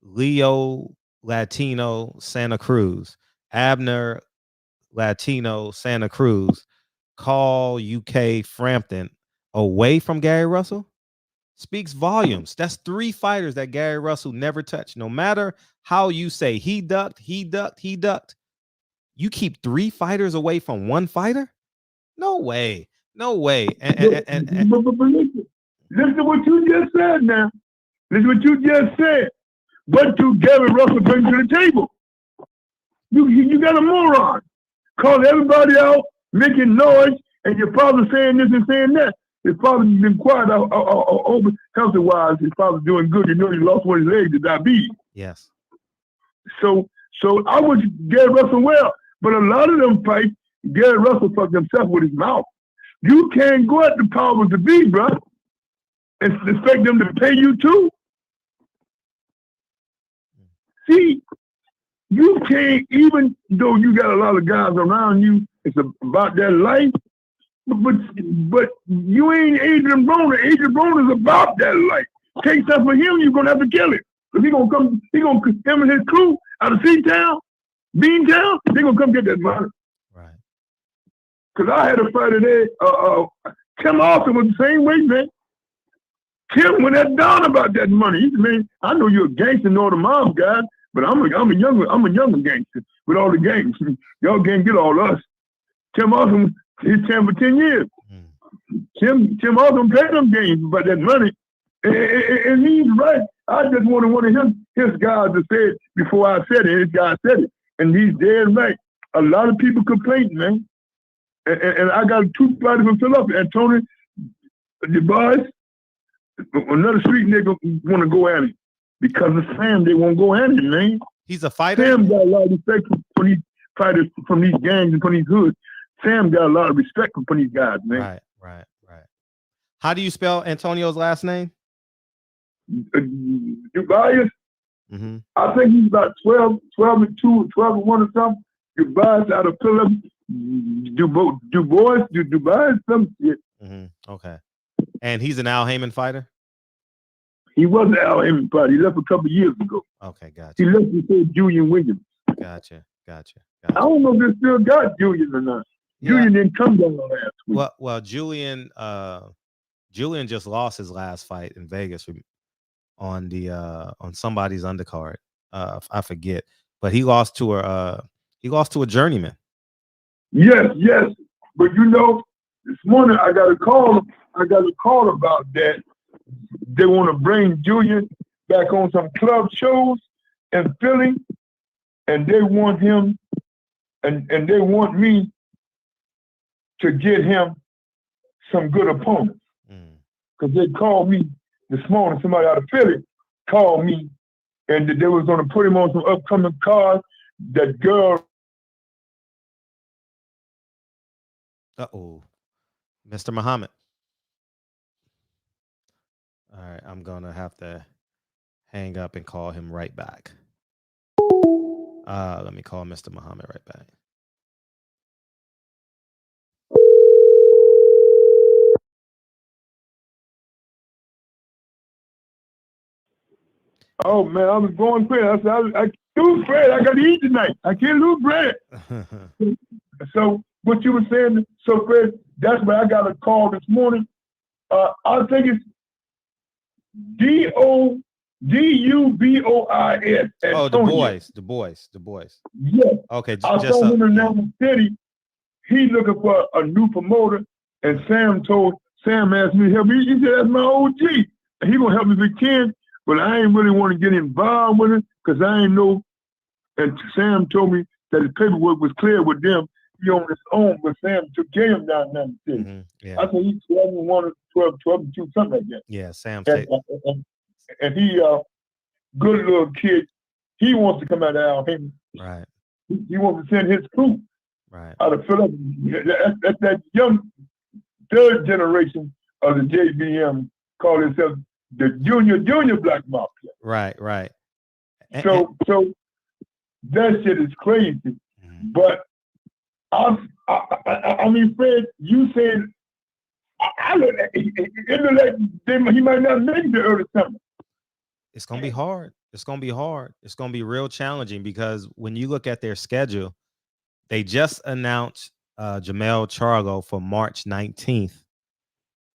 Speaker 1: Leo Latino Santa Cruz, Abner Latino Santa Cruz, Call UK Frampton away from Gary Russell speaks volumes. That's 3 fighters that Gary Russell never touched. No matter how you say he ducked, you keep 3 fighters away from 1 fighter? No way. No way.
Speaker 4: But listen to what you just said now. Listen to what you just said. What do Gary Russell bring to the table? You got a moron. Call everybody out, making noise, and your father saying this and saying that. His father's been quiet over health-wise. His father's doing good. You know, he lost one of his legs to diabetes.
Speaker 1: Yes.
Speaker 4: So I wish Gary Russell well, but a lot of them fights, Gary Russell fucked himself with his mouth. You can't go at the powers to be, bro, and expect them to pay you too. See, you can't, even though you got a lot of guys around you, it's about that life, but you ain't Adrien Broner. Adrien Broner is about that life. Take stuff for him, you're gonna have to kill it. Because him and his crew out of C-Town, Beantown, they're gonna come get that money.
Speaker 1: Right.
Speaker 4: Because I had a fighter there, Tim Austin was the same way, man. Tim went that down about that money. He said, man, I know you're a gangster and all the mob guys, but I'm a younger gangster with all the gangs. Y'all can't get all us. Tim Austin, he's 10 for 10 years. Tim Austin paid them games about that money. And he's right. I just wanted one of his guys to say it before I said it. His guy said it. And he's dead right. A lot of people complain, man. And I got 2 fighters from Philadelphia. And Tony, the boys, another street nigga want to go at him. Because of Sam, they won't go at him, man.
Speaker 1: He's a fighter?
Speaker 4: Sam got a lot of respect for these fighters from these gangs and from these hoods. Sam got a lot of respect from these guys, man.
Speaker 1: Right. How do you spell Antonio's last name?
Speaker 4: Tobias.
Speaker 1: Mm-hmm.
Speaker 4: I think he's about 12 and 2, 12 and 1 or something. Tobias out of Philadelphia. Dubois, some shit.
Speaker 1: Mm-hmm. Okay. And he's an Al Haymon fighter?
Speaker 4: He wasn't Al Haymon fighter. He left a couple years ago.
Speaker 1: Okay, gotcha.
Speaker 4: He left before Julian Williams.
Speaker 1: Gotcha.
Speaker 4: I don't know if they still got Julian or not. Yeah. Julian didn't come down last week.
Speaker 1: Well, Julian just lost his last fight in Vegas on somebody's undercard. I forget, but he lost to a journeyman.
Speaker 4: Yes. But you know, this morning I got a call about that. They want to bring Julian back on some club shows in Philly, and they want him, and they want me to get him some good opponents. Because they called me this morning, somebody out of Philly called me, and they was going to put him on some upcoming cards. That girl.
Speaker 1: Mr. Muhammad. All right, I'm gonna have to hang up and call him right back. Let me call Mr. Muhammad right back.
Speaker 4: Oh man, I was going crazy. I said, I lose bread. I got to eat tonight. I can't lose bread. So what you were saying, so Fred, that's why I got a call this morning. I think it's DUBOIS.
Speaker 1: Oh, Du Bois.
Speaker 4: Yes.
Speaker 1: Okay.
Speaker 4: I saw him in National City. He's looking for a new promoter, and Sam asked me to help me. He said, that's my OG. And he gonna help me if he can, but I ain't really want to get involved with him because I ain't know. And Sam told me that his paperwork was clear with them. He on his own, but Sam took care of him down in National City.
Speaker 1: Mm-hmm. Yeah.
Speaker 4: I think he's 12 and 1 or 12 and 2, something like that.
Speaker 1: Yeah, Sam.
Speaker 4: And he, good little kid, he wants to come out of Al Haymon.
Speaker 1: Right.
Speaker 4: He wants to send his crew
Speaker 1: Right.
Speaker 4: Out of Philadelphia. That's that young third generation of the JBM call themselves the junior black mafia.
Speaker 1: Right, right.
Speaker 4: So that shit is crazy. Mm-hmm. But I mean, Fred, you said it looked like he might not make the early summer.
Speaker 1: It's gonna be hard. It's gonna be hard. It's gonna be real challenging because when you look at their schedule, they just announced Jamel Charlo for March 19th.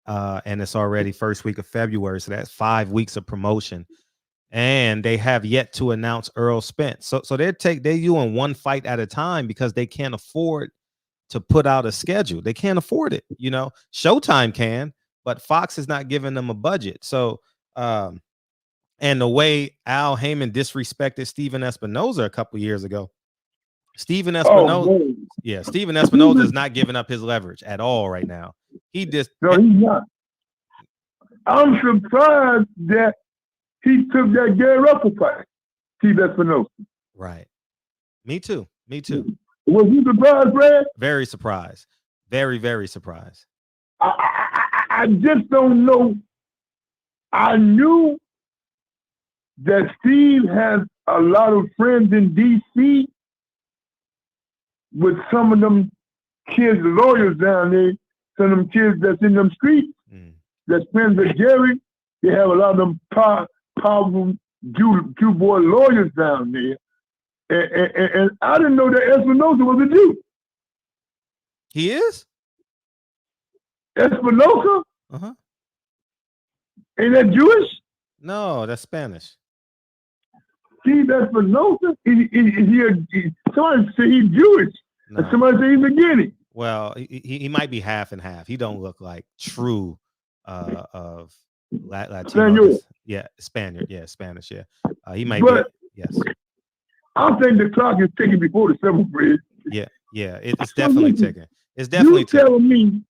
Speaker 1: And it's already first week of February. So that's 5 weeks of promotion. And they have yet to announce Earl Spence. So they're doing one fight at a time because they can't afford to put out a schedule. They can't afford it. You know, Showtime can, but Fox is not giving them a budget. So and the way Al Haymon disrespected Steven Espinoza a couple years ago. Steven Espinoza, Steven Espinoza is not giving up his leverage at all right now. He's not.
Speaker 4: I'm surprised that he took that Gary Russell fight, Steve Espinoza.
Speaker 1: Right. Me too.
Speaker 4: Was you surprised, Brad?
Speaker 1: Very surprised. Very, very surprised.
Speaker 4: I just don't know. I knew that Steve has a lot of friends in D.C. with some of them kids, lawyers down there, some of them kids that's in them streets, that's friends with Jerry. They have a lot of them powerful Jew boy lawyers down there. And I didn't know that Espinoza was a Jew.
Speaker 1: He is?
Speaker 4: Espinoza?
Speaker 1: Uh-huh.
Speaker 4: Ain't that Jewish?
Speaker 1: No, that's Spanish.
Speaker 4: Steve Espinoza? Somebody say he's Jewish. No. And somebody say he's a Guinea.
Speaker 1: Well, he might be half and half. He don't look like true of Latino. Yeah, Spaniard. Yeah, Spanish. Yeah, he might be. Yes.
Speaker 4: I think the clock is ticking before the seventh grade.
Speaker 1: Yeah, it's definitely ticking. It's definitely
Speaker 4: ticking. You telling me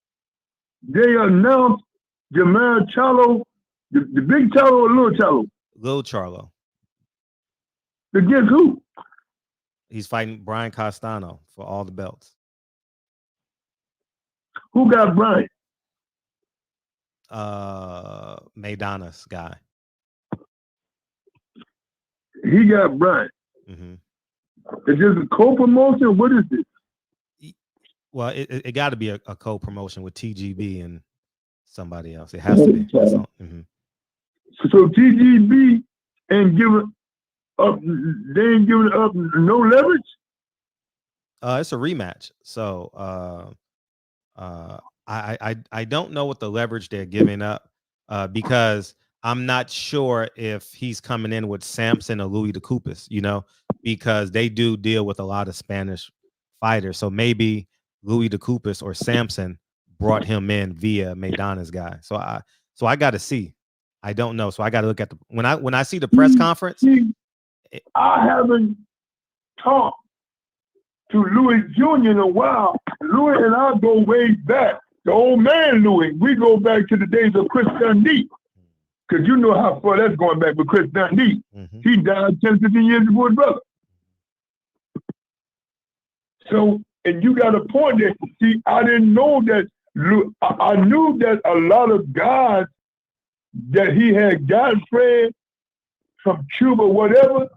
Speaker 4: they announced Jamel Charlo, the big Charlo or little Charlo?
Speaker 1: Little Charlo.
Speaker 4: Against who?
Speaker 1: He's fighting Brian Castano for all the belts.
Speaker 4: Who got Brian?
Speaker 1: Maidana's guy.
Speaker 4: He got Brian.
Speaker 1: Mm-hmm.
Speaker 4: Is this a co-promotion? What is this?
Speaker 1: Well, it got to be a co-promotion with TGB and somebody else. It has to be. Mm-hmm.
Speaker 4: So TGB ain't giving up. They ain't giving up no leverage.
Speaker 1: It's a rematch. So I don't know what the leverage they're giving up because I'm not sure if he's coming in with Samson or Louis DeCoupis, you know, because they do deal with a lot of Spanish fighters. So maybe Louis DeCoupis or Samson brought him in via Maidana's guy. So I got to see. I don't know. So I got to look at when I see the press conference.
Speaker 4: I haven't talked to Louis Jr. in a while. Louis and I go way back. The old man Louis, we go back to the days of Chris Dundee. Because you know how far that's going back with Chris Dundee. Mm-hmm. He died 10, 15 years before his brother. So, and you got a point there. See, I didn't know that. I knew that a lot of guys that he had got Fred from Cuba, whatever,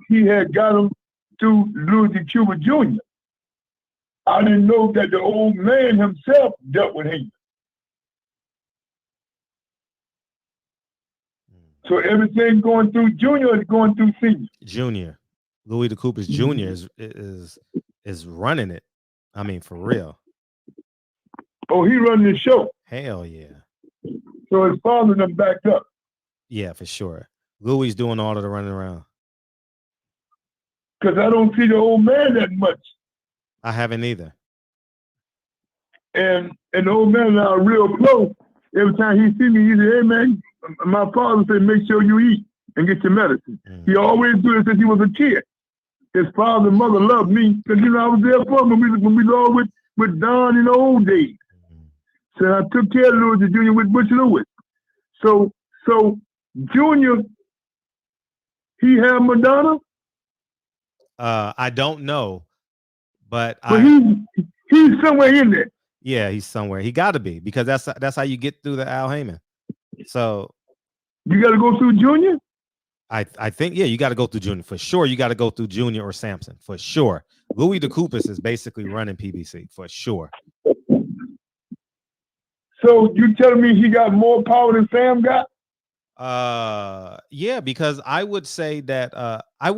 Speaker 4: he had got them through Louis de Cuba Jr. I didn't know that the old man himself dealt with him. So everything going through Junior is going through Senior.
Speaker 1: Junior, Louis DeCoupis Jr. is running it. I mean, for real.
Speaker 4: Oh, he running the show.
Speaker 1: Hell yeah.
Speaker 4: So his father done backed up.
Speaker 1: Yeah, for sure. Louis doing all of the running around.
Speaker 4: Because I don't see the old man that much.
Speaker 1: I haven't either.
Speaker 4: And the old man and I are real close. Every time he see me, he say, "Hey man, my father said, make sure you eat and get your medicine." Mm-hmm. He always do it since he was a kid. His father and mother loved me because, you know, I was there for him when we all with Don in the old days. Mm-hmm. So I took care of Louis Jr. with Butch Lewis. So Junior, he had Madonna?
Speaker 1: I don't know, But
Speaker 4: he's somewhere in there.
Speaker 1: Yeah, he's somewhere. He got to be, because that's how you get through the Al Haymon. So
Speaker 4: you got to go through Junior.
Speaker 1: I think, yeah, you got to go through Junior for sure. You got to go through Junior or Sampson for sure. Louis DeCoopis is basically running PBC for sure.
Speaker 4: So you telling me he got more power than Sam got?
Speaker 1: Yeah, because I would say that I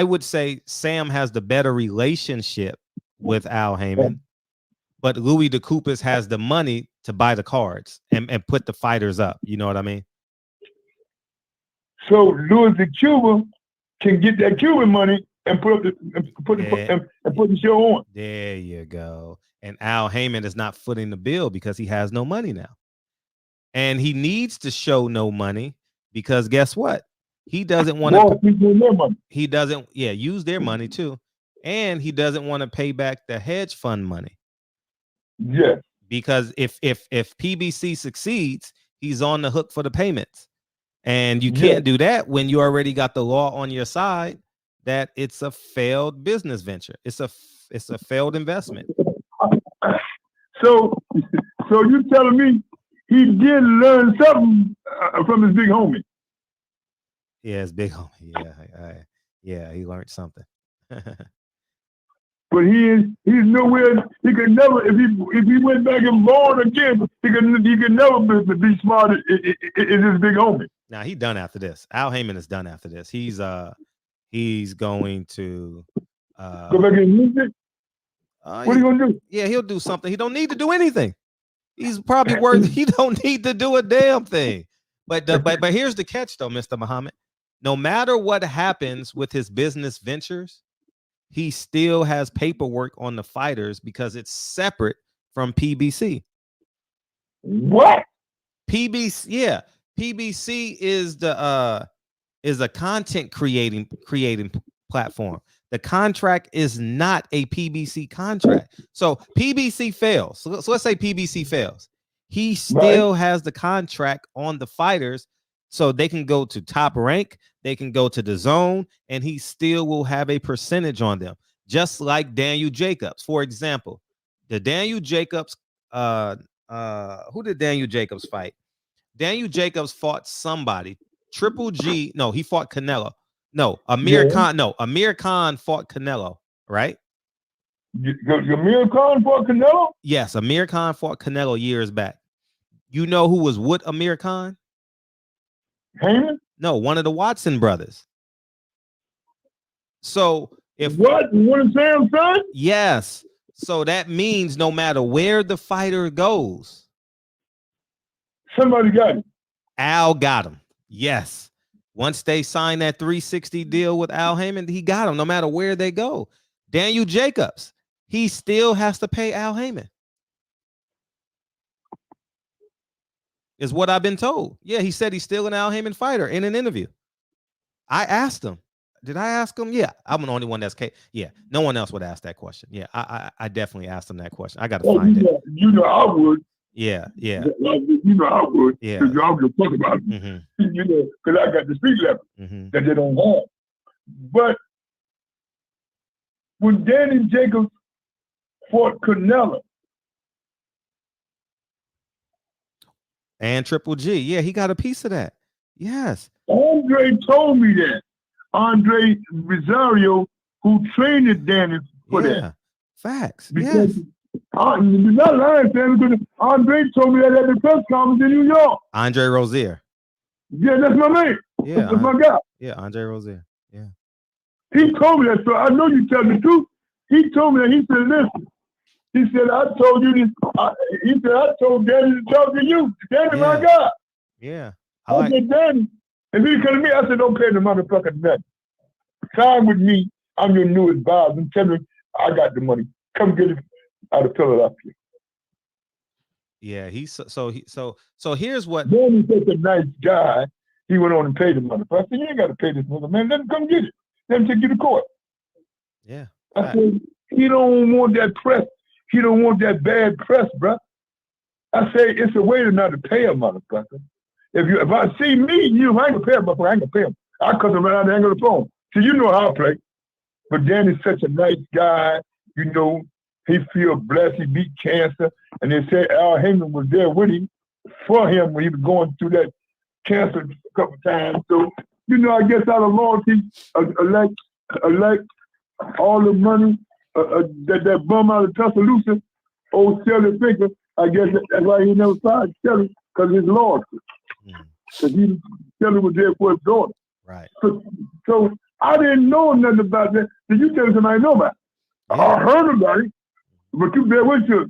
Speaker 1: would say Sam has the better relationship with Al Haymon, but Louis DeCoopis has the money to buy the cards and put the fighters up. You know what I mean?
Speaker 4: So Louis the Cuban can get that Cuban money and put the show on.
Speaker 1: There you go. And Al Haymon is not footing the bill because he has no money now. And he needs to show no money because guess what? He doesn't want to. He doesn't. Yeah, use their money too, and he doesn't want to pay back the hedge fund money.
Speaker 4: Yeah.
Speaker 1: Because if PBC succeeds, he's on the hook for the payments, and you can't do that when you already got the law on your side that it's a failed business venture. It's a failed investment.
Speaker 4: So you telling me he did learn something from his big homie?
Speaker 1: Yeah, his big homie. Yeah, he learned something.
Speaker 4: But he's nowhere. He could never, if he went back and born again, he could never be smart as his big homie.
Speaker 1: Now he done after this. Al Haymon is done after this. He's going to
Speaker 4: go back and music. What are you gonna do?
Speaker 1: Yeah, he'll do something. He don't need to do anything. He's probably worth. He don't need to do a damn thing. But here's the catch, though, Mr. Muhammad. No matter what happens with his business ventures, he still has paperwork on the fighters because it's separate from PBC.
Speaker 4: What?
Speaker 1: PBC, yeah. PBC is a content creating platform. The contract is not a PBC contract. So PBC fails. So let's say PBC fails. He still has the contract on the fighters, so they can go to Top Rank, they can go to the Zone, and he still will have a percentage on them. Just like Daniel Jacobs, for example. The Daniel Jacobs, who did Daniel Jacobs fight? Daniel Jacobs fought somebody. Triple G, no, he fought Canelo. No, Amir Khan. No, Amir Khan fought Canelo, right?
Speaker 4: Amir Khan fought Canelo?
Speaker 1: Yes, Amir Khan fought Canelo years back. You know who was with Amir Khan?
Speaker 4: Haymon?
Speaker 1: No, one of the Watson brothers. So if
Speaker 4: what? One of Sam's son?
Speaker 1: Yes. So that means no matter where the fighter goes,
Speaker 4: somebody got him.
Speaker 1: Al got him. Yes. Once they signed that 360 deal with Al Haymon, he got him no matter where they go. Daniel Jacobs, he still has to pay Al Haymon. Is what I've been told. Yeah, he said he's still an Al Haymon fighter in an interview. I asked him. Did I ask him? Yeah, I'm the only one that's yeah. No one else would ask that question. Yeah, I definitely asked him that question. I got to find it.
Speaker 4: You know I would.
Speaker 1: Yeah.
Speaker 4: You know I would.
Speaker 1: Yeah.
Speaker 4: Because y'all give a fuck about it.
Speaker 1: Mm-hmm.
Speaker 4: You know, because I got the street level that they don't have. But when Danny Jacobs fought Canelo
Speaker 1: and Triple G, yeah, he got a piece of that. Yes.
Speaker 4: Andre told me that. Andre Rosario, who trained Danny for that.
Speaker 1: Facts.
Speaker 4: Because you're not lying, Sam, because Andre told me that at the press conference in New York.
Speaker 1: Andre Rozier.
Speaker 4: Yeah, that's my man.
Speaker 1: Yeah.
Speaker 4: That's my guy.
Speaker 1: Yeah, Andre Rozier. Yeah.
Speaker 4: He told me that, so I know you tell the truth. He told me that. He said, listen. He said, I told you this. He said, I told Danny to talk to you. Danny, my guy.
Speaker 1: Yeah.
Speaker 4: I said, Danny. And he came to me, I said, don't pay the motherfucker nothing. Sign with me. I'm your new advisor. And tell me, I got the money. Come get it out of Philadelphia.
Speaker 1: Yeah, so here's what.
Speaker 4: Danny's such a nice guy. He went on and paid the motherfucker. I said, you ain't got to pay this mother, man. Let him come get it. Let him take you to court.
Speaker 1: Yeah.
Speaker 4: I said, he don't want that press. He don't want that bad press, bro. I say, it's a way to not to pay a motherfucker. If I see me, I ain't gonna pay him, but I ain't gonna pay him. I cut him right out the angle of the phone. So you know how I play. But Danny's such a nice guy. you know, he feel blessed, he beat cancer. And they said Al Haymon was there with him, for him when he was going through that cancer a couple times. So, you know, I guess out of loyalty, elect all the money that bum out of Tuscaloosa, old Shelly Finker, I guess that's why he never fired Shelly, because his loyalty. Because Shelly was there for his daughter.
Speaker 1: Right.
Speaker 4: So I didn't know nothing about that. Did you tell somebody I know about it? Yeah. I heard about it, but you bear with you.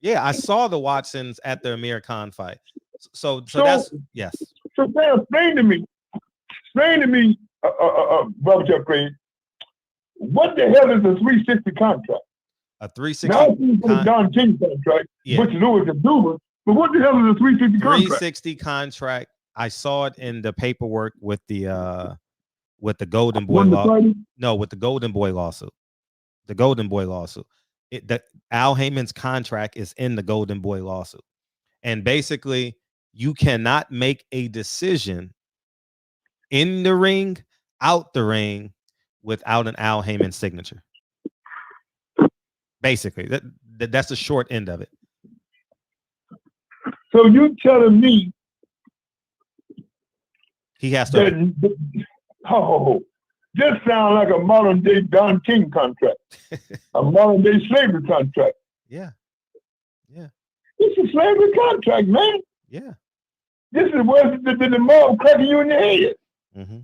Speaker 1: Yeah, I saw the Watsons at the Amir Khan fight. So that's, yes.
Speaker 4: So Sam, explain to me, Brother Jeff Craig, what the hell is a 360 contract?
Speaker 1: A 360
Speaker 4: now the Don King contract, which is always a doer, but what the hell is a 360 contract?
Speaker 1: 360 contract. I saw it in the paperwork with the Golden Boy lawsuit. No, with the Golden Boy lawsuit. The Golden Boy lawsuit. Al Haymon's contract is in the Golden Boy lawsuit. And basically, you cannot make a decision in the ring, out the ring, without an Al Haymon signature. Basically, that's the short end of it.
Speaker 4: So you telling me
Speaker 1: he has to?
Speaker 4: This sounds like a modern day Don King contract, a modern day slavery contract.
Speaker 1: Yeah.
Speaker 4: It's a slavery contract, man.
Speaker 1: Yeah.
Speaker 4: This is worse than the mob cracking you in the head.
Speaker 1: Mm-hmm.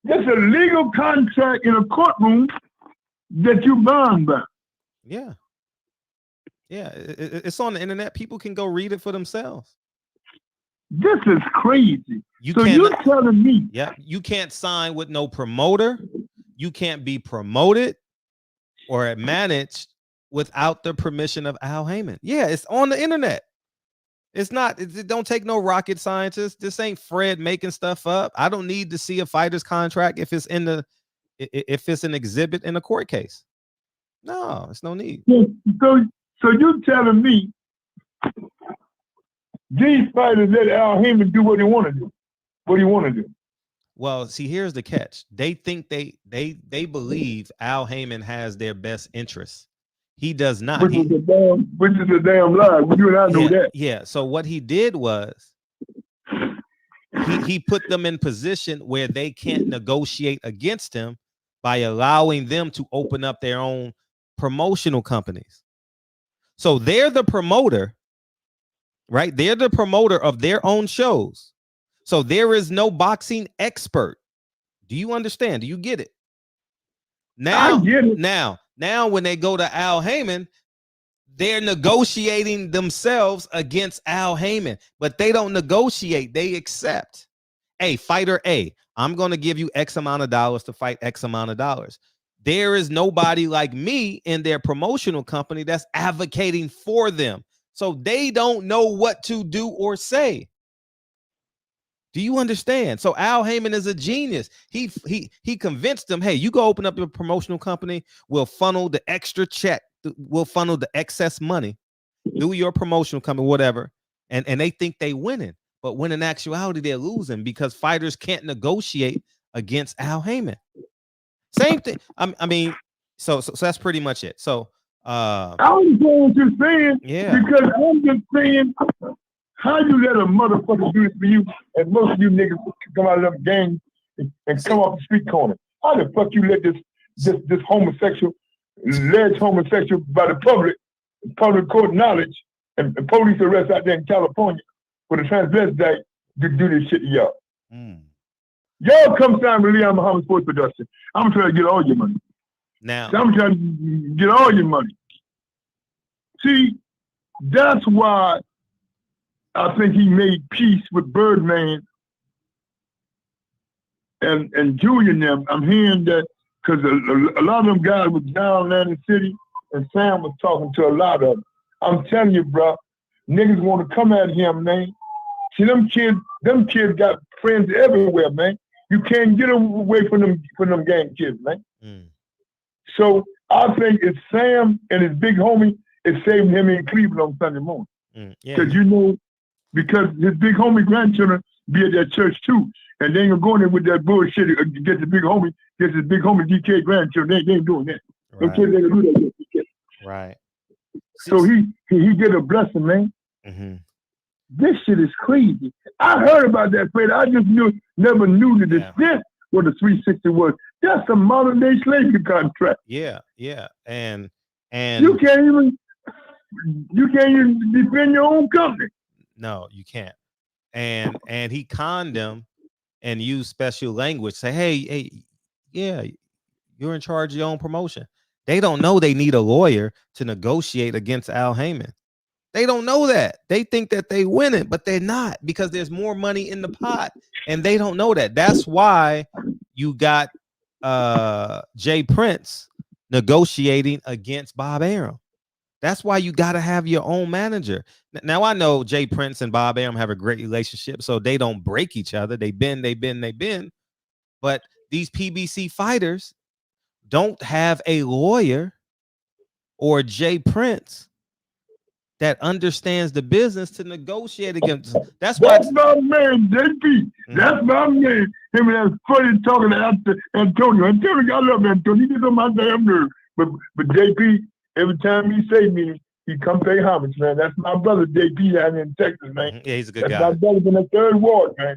Speaker 4: This is a legal contract in a courtroom that you bound by.
Speaker 1: Yeah. It's on the internet. People can go read it for themselves.
Speaker 4: This is crazy. You're telling me?
Speaker 1: Yeah, you can't sign with no promoter. You can't be promoted or managed without the permission of Al Haymon. Yeah, it's on the internet. It's not. It don't take no rocket scientist. This ain't Fred making stuff up. I don't need to see a fighter's contract if it's in if it's an exhibit in a court case. No, it's no need.
Speaker 4: So you're telling me these fighters let Al Haymon do what he want to do? What do you want to do?
Speaker 1: Well, see, here's the catch. They think they believe Al Haymon has their best interests. He does not.
Speaker 4: Which is a damn lie. You and I know that.
Speaker 1: Yeah. So what he did was he put them in position where they can't negotiate against him by allowing them to open up their own promotional companies. So they're the promoter, right? They're the promoter of their own shows. So there is no boxing expert. Do you understand? Do you get it? Now,
Speaker 4: I get it.
Speaker 1: Now when they go to Al Haymon, they're negotiating themselves against Al Haymon, but they don't negotiate. They accept. Hey, fighter A, I'm going to give you X amount of dollars to fight X amount of dollars. There is nobody like me in their promotional company that's advocating for them. So they don't know what to do or say. Do you understand? So Al Haymon is a genius. He convinced them, hey, you go open up your promotional company. We'll funnel the extra check. We'll funnel the excess money. Do your promotional company, whatever. And they think they winning. But when in actuality, they're losing because fighters can't negotiate against Al Haymon. Same thing. I mean, so that's pretty much it. So
Speaker 4: I understand what you're saying.
Speaker 1: Yeah.
Speaker 4: Because I'm just saying, how you let a motherfucker do this for you, and most of you niggas come out of them gangs and come off the street corner? How the fuck you let this homosexual, alleged homosexual by the public court knowledge, and police arrest out there in California for the transvestite do this shit to y'all? Y'all come sign with Leon Muhammad Sports Production. I'm trying to get all your money.
Speaker 1: Now
Speaker 4: I'm trying to get all your money. See, that's why I think he made peace with Birdman and Julian them. I'm hearing that because a lot of them guys was down there in the city, and Sam was talking to a lot of them. I'm telling you, bro, niggas want to come at him, man. See, them kids got friends everywhere, man. You can't get away from them gang kids, man. So I think it's Sam and his big homie is saving him in Cleveland on Sunday morning. Because his big homie grandchildren be at that church too. And they ain't going there with that bullshit to get the big homie, get his big homie DK grandchildren. They ain't doing that. Right. Them kids ain't gonna do that.
Speaker 1: Right.
Speaker 4: So he get a blessing, man.
Speaker 1: Mm-hmm.
Speaker 4: This shit is crazy. I heard about that, Fred. I just never knew the extent what the 360 was. That's a modern day slavery contract.
Speaker 1: Yeah, yeah. And
Speaker 4: you can't even defend your own company.
Speaker 1: No, you can't. And he conned them and used special language. Say, hey, yeah, you're in charge of your own promotion. They don't know they need a lawyer to negotiate against Al Haymon. They don't know that. They think that they win it, but they're not, because there's more money in the pot, and they don't know that. That's why you got Jay Prince negotiating against Bob Arum. That's why you got to have your own manager. Now, I know Jay Prince and Bob Arum have a great relationship, so they don't break each other. They bend. But these PBC fighters don't have a lawyer or Jay Prince that understands the business to negotiate against. That's my
Speaker 4: man, JP. That's my man. Him and that funny talking to Antonio. Antonio, I love Antonio. He gets on my damn nerve. But JP, every time he say me, he come pay homage, man. That's my brother, JP, down in Texas, man.
Speaker 1: Yeah, he's a good
Speaker 4: That's
Speaker 1: guy.
Speaker 4: my brother in the third ward, man.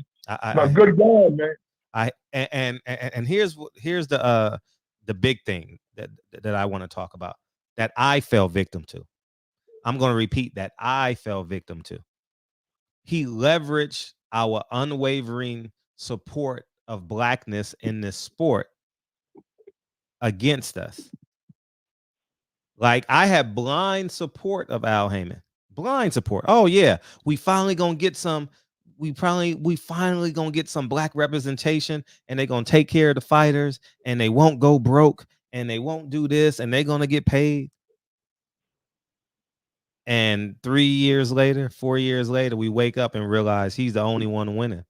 Speaker 4: My good guy, man.
Speaker 1: And here's the big thing that I want to talk about that I fell victim to. I'm going to repeat that I fell victim to. He leveraged our unwavering support of blackness in this sport against us. Like, I had blind support of Al Haymon. Blind support. Oh yeah, we finally gonna get some. We finally gonna get some black representation, and they're gonna take care of the fighters, and they won't go broke, and they won't do this, and they're gonna get paid. And 3 years later, 4 years later, we wake up and realize he's the only one winning.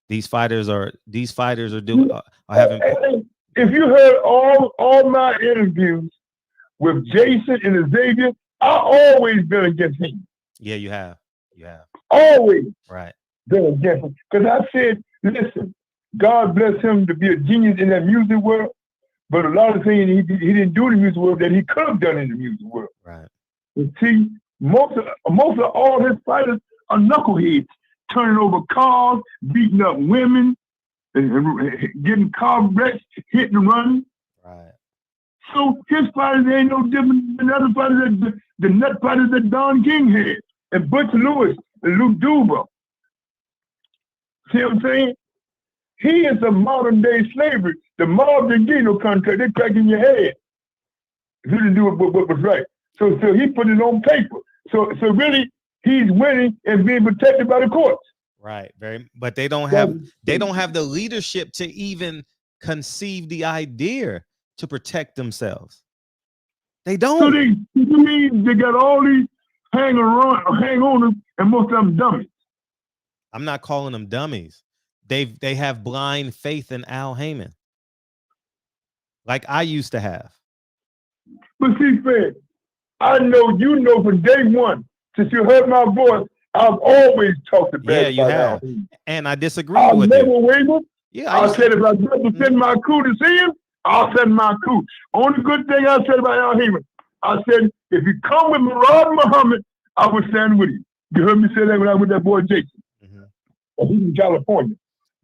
Speaker 1: These fighters are doing are having.
Speaker 4: If you heard all my interviews with Jason and Xavier, I always been against him.
Speaker 1: Yeah, you have. You have.
Speaker 4: Always.
Speaker 1: Right.
Speaker 4: Been against him. Because I said, listen, God bless him to be a genius in that music world, but a lot of things he didn't do in the music world that he could have done in the music world.
Speaker 1: Right.
Speaker 4: And see, most of all his fighters are knuckleheads, turning over cars, beating up women, and getting car wrecks, hitting and running.
Speaker 1: Right.
Speaker 4: So his fighters ain't no different than other fighters, the nut fighters that Don King had, and Butch Lewis, and Luke Duva. See what I'm saying? He is a modern day slavery. The mob didn't get no contract, they crack in your head. If you didn't do what was right. So he put it on paper. So really, he's winning and being protected by the courts.
Speaker 1: Right. But they don't have the leadership to even conceive the idea to protect themselves. They don't.
Speaker 4: So they got all these hang-oners, and most of them dummies.
Speaker 1: I'm not calling them dummies. They have blind faith in Al Haymon, like I used to have.
Speaker 4: But see, Fred, I know you know from day one, since you heard my voice, I've always talked about
Speaker 1: Yeah, you have. And I disagree with
Speaker 4: you. I'll never
Speaker 1: you.
Speaker 4: waver.
Speaker 1: Yeah,
Speaker 4: I said if I never send my crew to see him, I'll send my crew. Only good thing I said about Al Haymon, I said, if you come with Murad Muhammad, I will stand with you. You heard me say that when I was with that boy Jason. He's in California.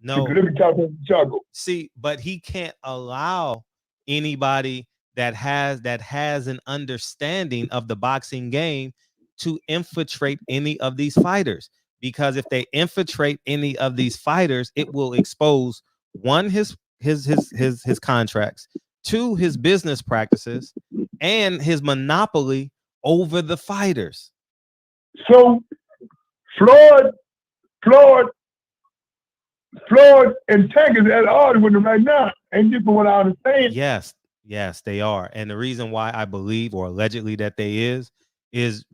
Speaker 1: No.
Speaker 4: He live in California, Chicago.
Speaker 1: See, but he can't allow anybody that has an understanding of the boxing game to infiltrate any of these fighters, because if they infiltrate any of these fighters, it will expose one, his contracts, two, his business practices, and his monopoly over the fighters.
Speaker 4: So Floyd and Tank is at odds with them right now. Ain't you from what I understand?
Speaker 1: Yes, they are. And the reason why I believe, or allegedly, that they is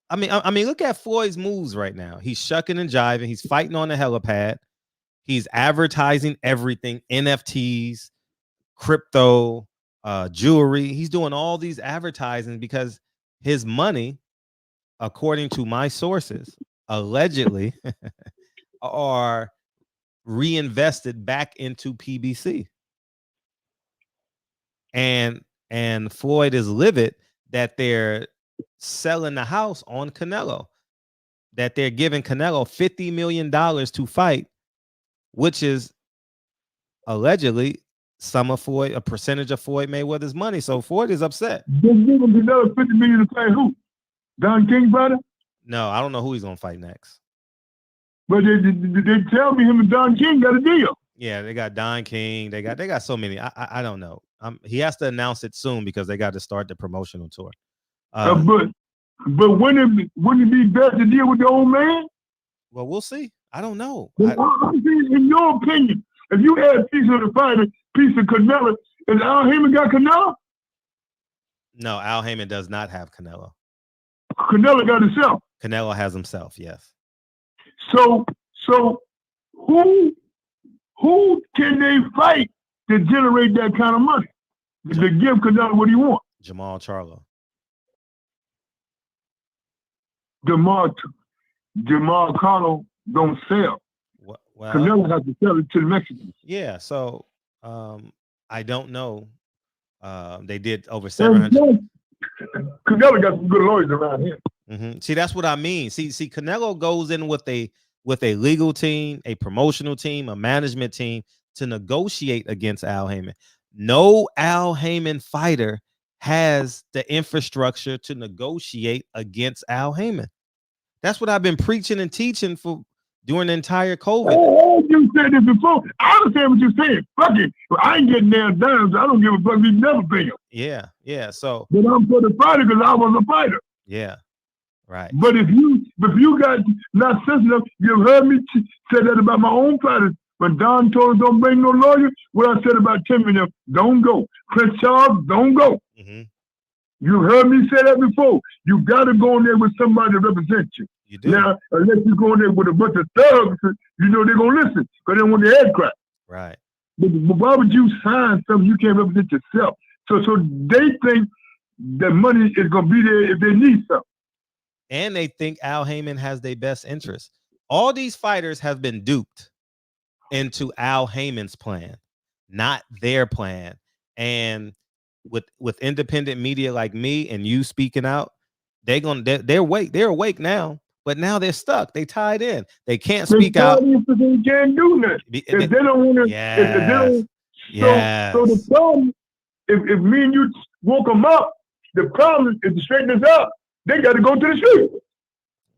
Speaker 1: I mean, look at Floyd's moves right now. He's shucking and jiving. He's fighting on the helipad. He's advertising everything, NFTs, crypto, jewelry. He's doing all these advertising because his money, according to my sources, allegedly, are reinvested back into PBC. And Floyd is livid that they're selling the house on Canelo, that they're giving Canelo $50 million to fight, which is allegedly some of Floyd, a percentage of Floyd Mayweather's money. So Floyd is upset.
Speaker 4: They're giving Canelo $50 million to fight who? Don King brother?
Speaker 1: No, I don't know who he's gonna fight next.
Speaker 4: But they tell me him and Don King got a deal.
Speaker 1: Yeah, they got Don King. They got so many. I don't know. He has to announce it soon because they got to start the promotional tour.
Speaker 4: But wouldn't it be best to deal with the old man?
Speaker 1: Well, we'll see. I don't know.
Speaker 4: In your opinion, if you had a piece of the fight, a piece of Canelo, and Al Haymon got Canelo?
Speaker 1: No, Al Haymon does not have Canelo.
Speaker 4: Canelo got himself.
Speaker 1: Canelo has himself, yes.
Speaker 4: So who can they fight to generate that kind of money? To give Canelo what he wants?
Speaker 1: Jamal Charlo.
Speaker 4: Jamal Charlo don't sell.
Speaker 1: Well,
Speaker 4: Canelo has to sell it to the Mexicans.
Speaker 1: Yeah, so I don't know. They did over 700.
Speaker 4: Canelo got some good lawyers around here.
Speaker 1: Mm-hmm. See, that's what I mean. See, Canelo goes in with a legal team, a promotional team, a management team to negotiate against Al Haymon. No Al Haymon fighter has the infrastructure to negotiate against Al Haymon. That's what I've been preaching and teaching for during the entire COVID.
Speaker 4: Oh, you said this before. I understand what you're saying. Fuck it. I ain't getting nailed down, so I don't give a fuck. We never pay him.
Speaker 1: Yeah. So,
Speaker 4: but I'm for the fighter because I was a fighter.
Speaker 1: Yeah, right.
Speaker 4: But if you got not sensitive, you've heard me say that about my own fighters. When Don told us don't bring no lawyer, what I said about Tim and them, don't go. Chronciles, don't go.
Speaker 1: Mm-hmm.
Speaker 4: You heard me say that before. You got to go in there with somebody to represent you.
Speaker 1: You do.
Speaker 4: Now, unless you go in there with a bunch of thugs, you know they're going to listen because they want their head cracked.
Speaker 1: Right.
Speaker 4: But why would you sign something you can't represent yourself? So they think that money is going to be there if they need something.
Speaker 1: And they think Al Haymon has their best interest. All these fighters have been duped into Al Haymon's plan, not their plan. And with independent media like me and you speaking out, they're awake now, but now they're stuck. They tied in. They can't speak out.
Speaker 4: They can't do nothing. If they don't want to, so the problem, if me and you woke them up, the problem is to straighten us up. They got to go to the street.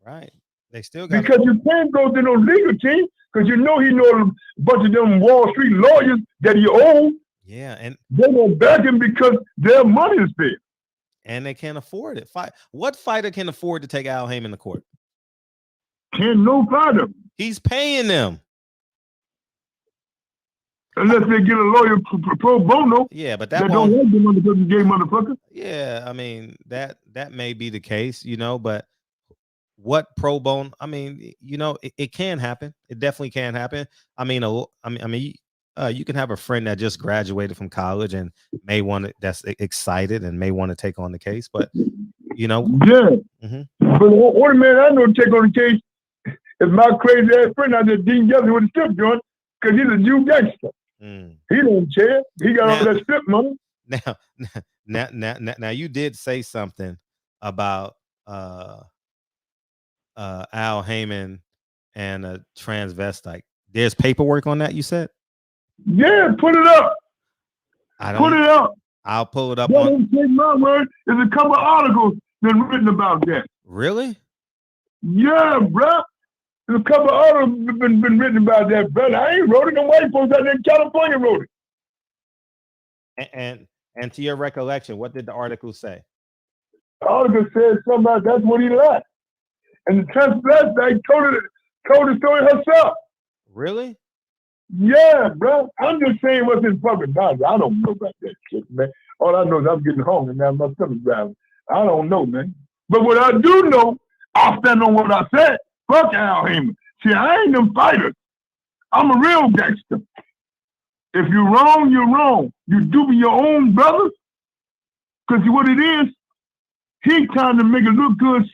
Speaker 1: Right. They still got
Speaker 4: because you can't go to no legal team because you know he knows a bunch of them Wall Street lawyers that he owns.
Speaker 1: Yeah, and
Speaker 4: they will back him because their money is there.
Speaker 1: And they can't afford it. What fighter can afford to take Al Haymon to court?
Speaker 4: Can't no fighter.
Speaker 1: He's paying them.
Speaker 4: Unless they get a lawyer pro bono.
Speaker 1: Yeah, but
Speaker 4: that don't have the money because he gave motherfucker.
Speaker 1: Yeah, I mean that may be the case, but what pro bono? I mean, it can happen. It definitely can happen. I mean, you can have a friend that just graduated from college and that's excited and may want to take on the case, but Yeah.
Speaker 4: Mm-hmm. But the only man I know to take on the case is my crazy ass friend out there, Dean Jeffrey with the strip joint, because he's a Jew gangster. He don't care. He got all that strip money.
Speaker 1: Now you did say something about Al Haymon and a transvestite. There's paperwork on that, you said?
Speaker 4: Yeah, put it up. Put it up.
Speaker 1: I'll pull it up.
Speaker 4: Don't take my word. There's a couple of articles been written about that.
Speaker 1: Really?
Speaker 4: Yeah, bro. There's a couple of articles been written about that, brother. I ain't wrote it. The white folks out there in California wrote
Speaker 1: it. And to your recollection, what did the article say?
Speaker 4: The article says something about that's what he liked. And the transvestite told the story herself.
Speaker 1: Really?
Speaker 4: Yeah, bro. I'm just saying what's in public knowledge. I don't know about that shit, man. All I know is I'm getting hungry now. My stomach's driving. I don't know, man. But what I do know, I'll stand on what I said. Fuck Al Haymon. See, I ain't them fighters. I'm a real gangster. If you're wrong, you're wrong. You duping your own brothers. Because what it is, he trying to make it look good,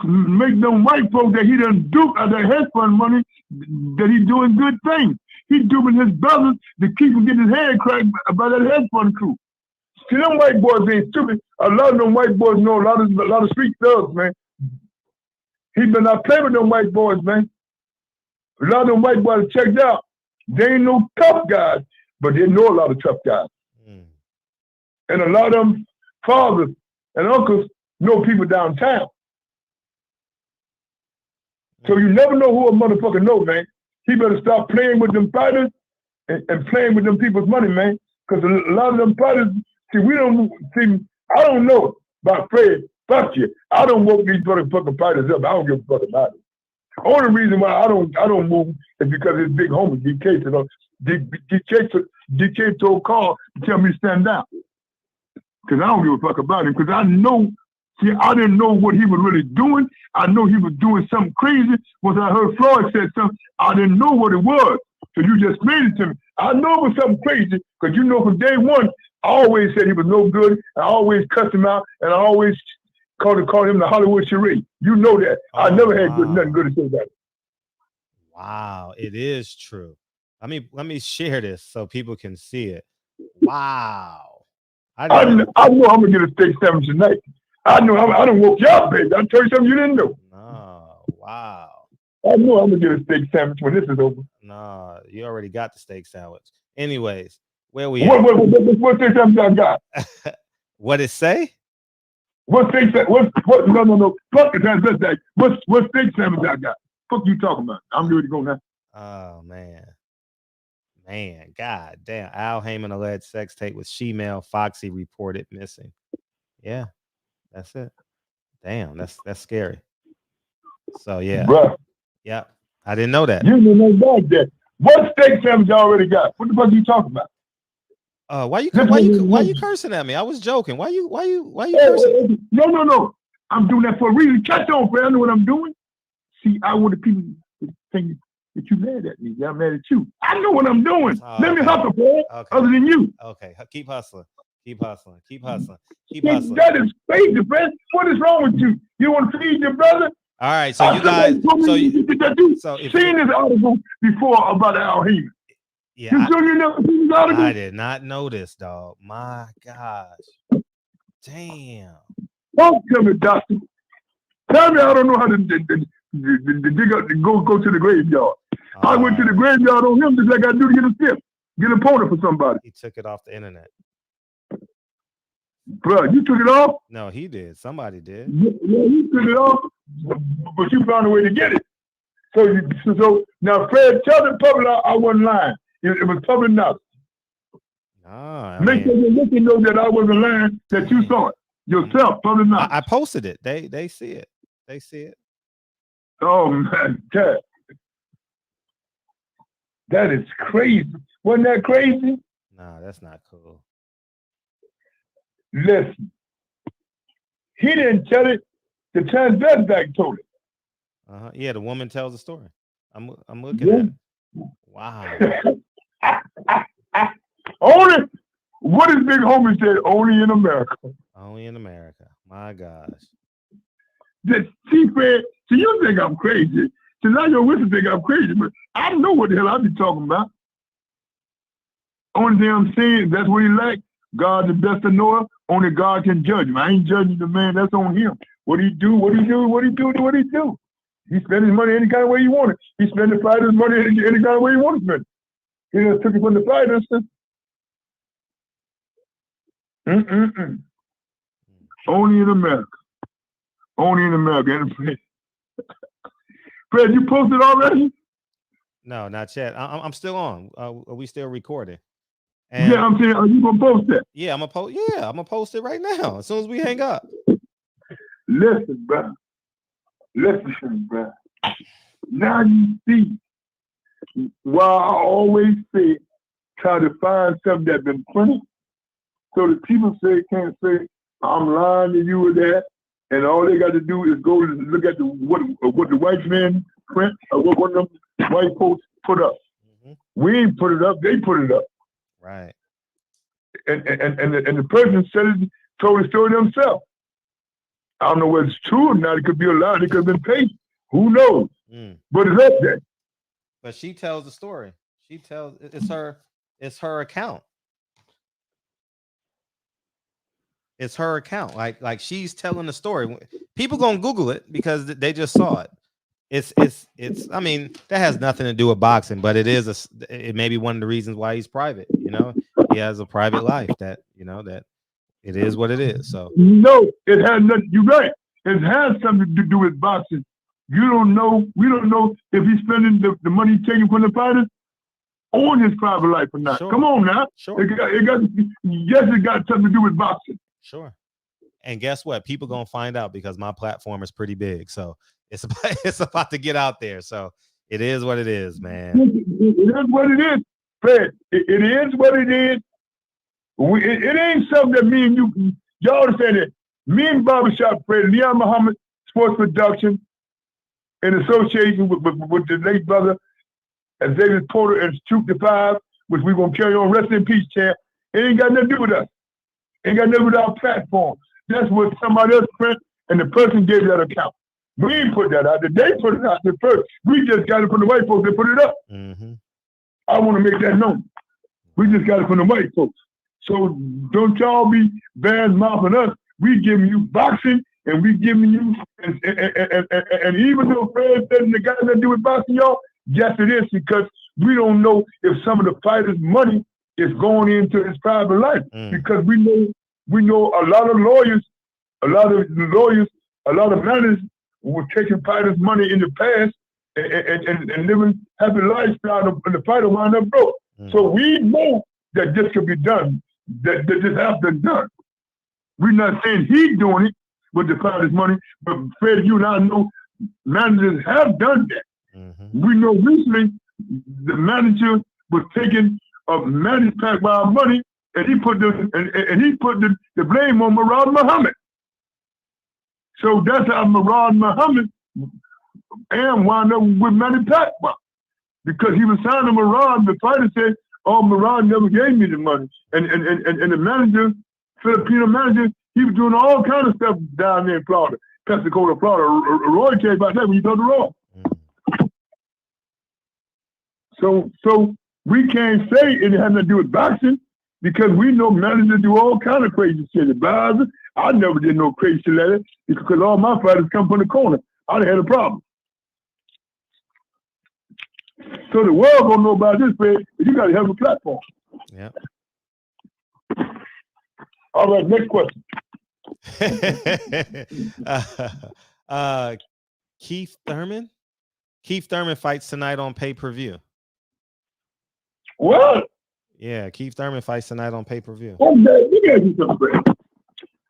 Speaker 4: make them white folks that he done dupe out of their hedge fund money, that he doing good things. He duping his brothers to keep him getting his head cracked by that hedge fund crew. See, them white boys ain't stupid. A lot of them white boys know a lot of street thugs, man. He been not playing with them white boys, man. A lot of them white boys checked out. They ain't no tough guys, but they know a lot of tough guys. Mm. And a lot of them fathers and uncles know people downtown. So you never know who a motherfucker know, man. He better stop playing with them fighters and playing with them people's money, man. Because a lot of them fighters, I don't know about Fred. Fuck you. I don't woke these motherfucking fighters up. I don't give a fuck about it. The only reason why I don't move is because his big homie, DK, DK told Carl to tell me to stand down. Because I don't give a fuck about him. Because I know, I didn't know what he was really doing. I know he was doing something crazy. Once I heard Floyd said something, I didn't know what it was. So you just explained it to me. I know it was something crazy because you know from day one, I always said he was no good. I always cussed him out, and I always called him the Hollywood charade. You know that. I never had nothing good to say about it.
Speaker 1: Wow, it is true. Let me share this so people can see it. Wow.
Speaker 4: I know I'm gonna get a steak sandwich tonight. I know I don't woke you up, baby. I'll tell you something you didn't know.
Speaker 1: No, wow.
Speaker 4: I know I'm gonna get a steak sandwich when this is over.
Speaker 1: No, you already got the steak sandwich. Anyways, where we at?
Speaker 4: What steak sandwich I got?
Speaker 1: What it say?
Speaker 4: What steak sandwich? No. Fuck the transvestite. What steak sandwich I got? Fuck you talking about? I'm ready to go now.
Speaker 1: Oh man, god damn. Al Haymon alleged sex tape with she-male Foxy reported missing. Yeah, that's it. Damn, that's scary. So yeah.
Speaker 4: Bruh.
Speaker 1: Yeah, I didn't know that.
Speaker 4: You didn't know about that. What steak sandwich you already got? What the fuck are you talking about?
Speaker 1: Why you cursing at me? I was joking. Why you cursing?
Speaker 4: No. I'm doing that for a reason. Catch on, friend. I know what I'm doing. See, I want the people to think that you mad at me. I'm mad at you. I know what I'm doing. Let me hustle, friend. Okay. Other than you.
Speaker 1: Okay. Keep hustling. That
Speaker 4: is crazy, friend. What is wrong with you? You want to feed your brother?
Speaker 1: All right, so you guys,
Speaker 4: seen this article before about Al Haymon.
Speaker 1: Yeah,
Speaker 4: you never seen this article?
Speaker 1: I did not know this, dog. My gosh, damn.
Speaker 4: Don't tell me, doctor. Tell me I don't know how to dig up, go to the graveyard. I went to the graveyard on him just like I do to get a tip, get a pony for somebody.
Speaker 1: He took it off the internet.
Speaker 4: Bro, you took it off?
Speaker 1: No, he did. Somebody did.
Speaker 4: Yeah, you took it off, but you found a way to get it. So now, Fred, tell the public I wasn't lying. It was public knowledge. Make sure you know that I wasn't lying, that you saw it yourself, public knowledge.
Speaker 1: I posted it. They see it. They see it.
Speaker 4: Oh, man, that is crazy. Wasn't that crazy?
Speaker 1: Nah, that's not cool.
Speaker 4: Listen, he didn't tell it. The transvestite told it.
Speaker 1: Yeah, the woman tells the story. I'm looking at it. Wow.
Speaker 4: Only what his big homie said. Only in America.
Speaker 1: Only in America. My gosh.
Speaker 4: See, Fred. So you think I'm crazy? So now your witness think I'm crazy, but I don't know what the hell I be talking about. Only thing I'm saying, that's what he like. God the best of Noah. Only God can judge him. I ain't judging the man. That's on him. What he do. He spend his money any kind of way he wanted. He spend the fighters' money any kind of way he wanted to spend. He just took it from the fighters. Only in America. Only in America. Fred, you posted already?
Speaker 1: No, not yet. I'm still on. Are we still recording? And
Speaker 4: yeah, I'm saying, are you gonna post that?
Speaker 1: Yeah, I'm gonna post it right now as soon as we hang up.
Speaker 4: Listen, bro. Now you see why I always say try to find something that's been printed. So the people can't say I'm lying to you with that, and all they got to do is go look at what the white man print or what one of them white folks put up. We ain't put it up; they put it up.
Speaker 1: Right.
Speaker 4: And the person told the story themselves. I don't know whether it's true or not. It could be a lie. It could have been paid. Who knows? But it's up there.
Speaker 1: But she tells the story. She tells it's her account. It's her account. Like she's telling the story. People gonna Google it because they just saw it. It's. I mean, that has nothing to do with boxing, but it may be one of the reasons why he's private. You know, he has a private life that that it is what it is. So
Speaker 4: no, it has nothing. You're right. It has something to do with boxing. You don't know. We don't know if he's spending the money taken from the fighters on his private life or not. Sure. Come on now.
Speaker 1: Sure.
Speaker 4: It got something to do with boxing.
Speaker 1: Sure. And guess what? People gonna find out because my platform is pretty big. So it's about to get out there. So it is what it is, man.
Speaker 4: It is what it is, Fred. It is what it is. It ain't something that me and y'all say that. Me and Barbershop Fred, Leon Muhammad Sports Production, in association with the late brother Xavier Porter and Troop the Five, which we're gonna carry on. Rest in peace, champ. It ain't got nothing to do with us. Ain't got nothing to do with our platform. That's what somebody else print, and the person gave that account. We ain't put that out there. They put it out there first. We just got it from the white folks that put it up.
Speaker 1: Mm-hmm.
Speaker 4: I want to make that known. We just got it from the white folks. So don't y'all be bad mouthing us. We giving you boxing, and we giving you, and even though Fred said the guy that do with boxing, y'all, yes it is, because we don't know if some of the fighters' money is going into his private life. Because we know a lot of lawyers, a lot of managers were taking fighters' money in the past and living happy lifestyle, and the fighter wound up broke. So we know that this could be done, that this has been done. We're not saying he's doing it with the fighter's money, but Fred, you and I know managers have done that. We know recently the manager was taking a managed pack by our money, and he put the blame on Murad Muhammad. So that's how Murad Muhammad and wound up with Manny Pacquiao, because he was signing Murad. The fighter said, "Oh, Murad never gave me the money," and the manager, Filipino manager, he was doing all kind of stuff down there in Florida, Pensacola, Florida. Roy came about that when you go to Roy. So we can't say it has nothing to do with boxing, because we know managers do all kind of crazy shit. Advisors, I never did no crazy shit like that, because all my fighters come from the corner. I'd have had a problem. So the world gonna know about this, Fred. You gotta have a platform.
Speaker 1: Yeah.
Speaker 4: All right, next question.
Speaker 1: Keith Thurman. Keith Thurman fights tonight on pay-per-view.
Speaker 4: What?
Speaker 1: Yeah, Keith Thurman fights tonight on pay-per-view.
Speaker 4: Okay, you gotta do something, Fred.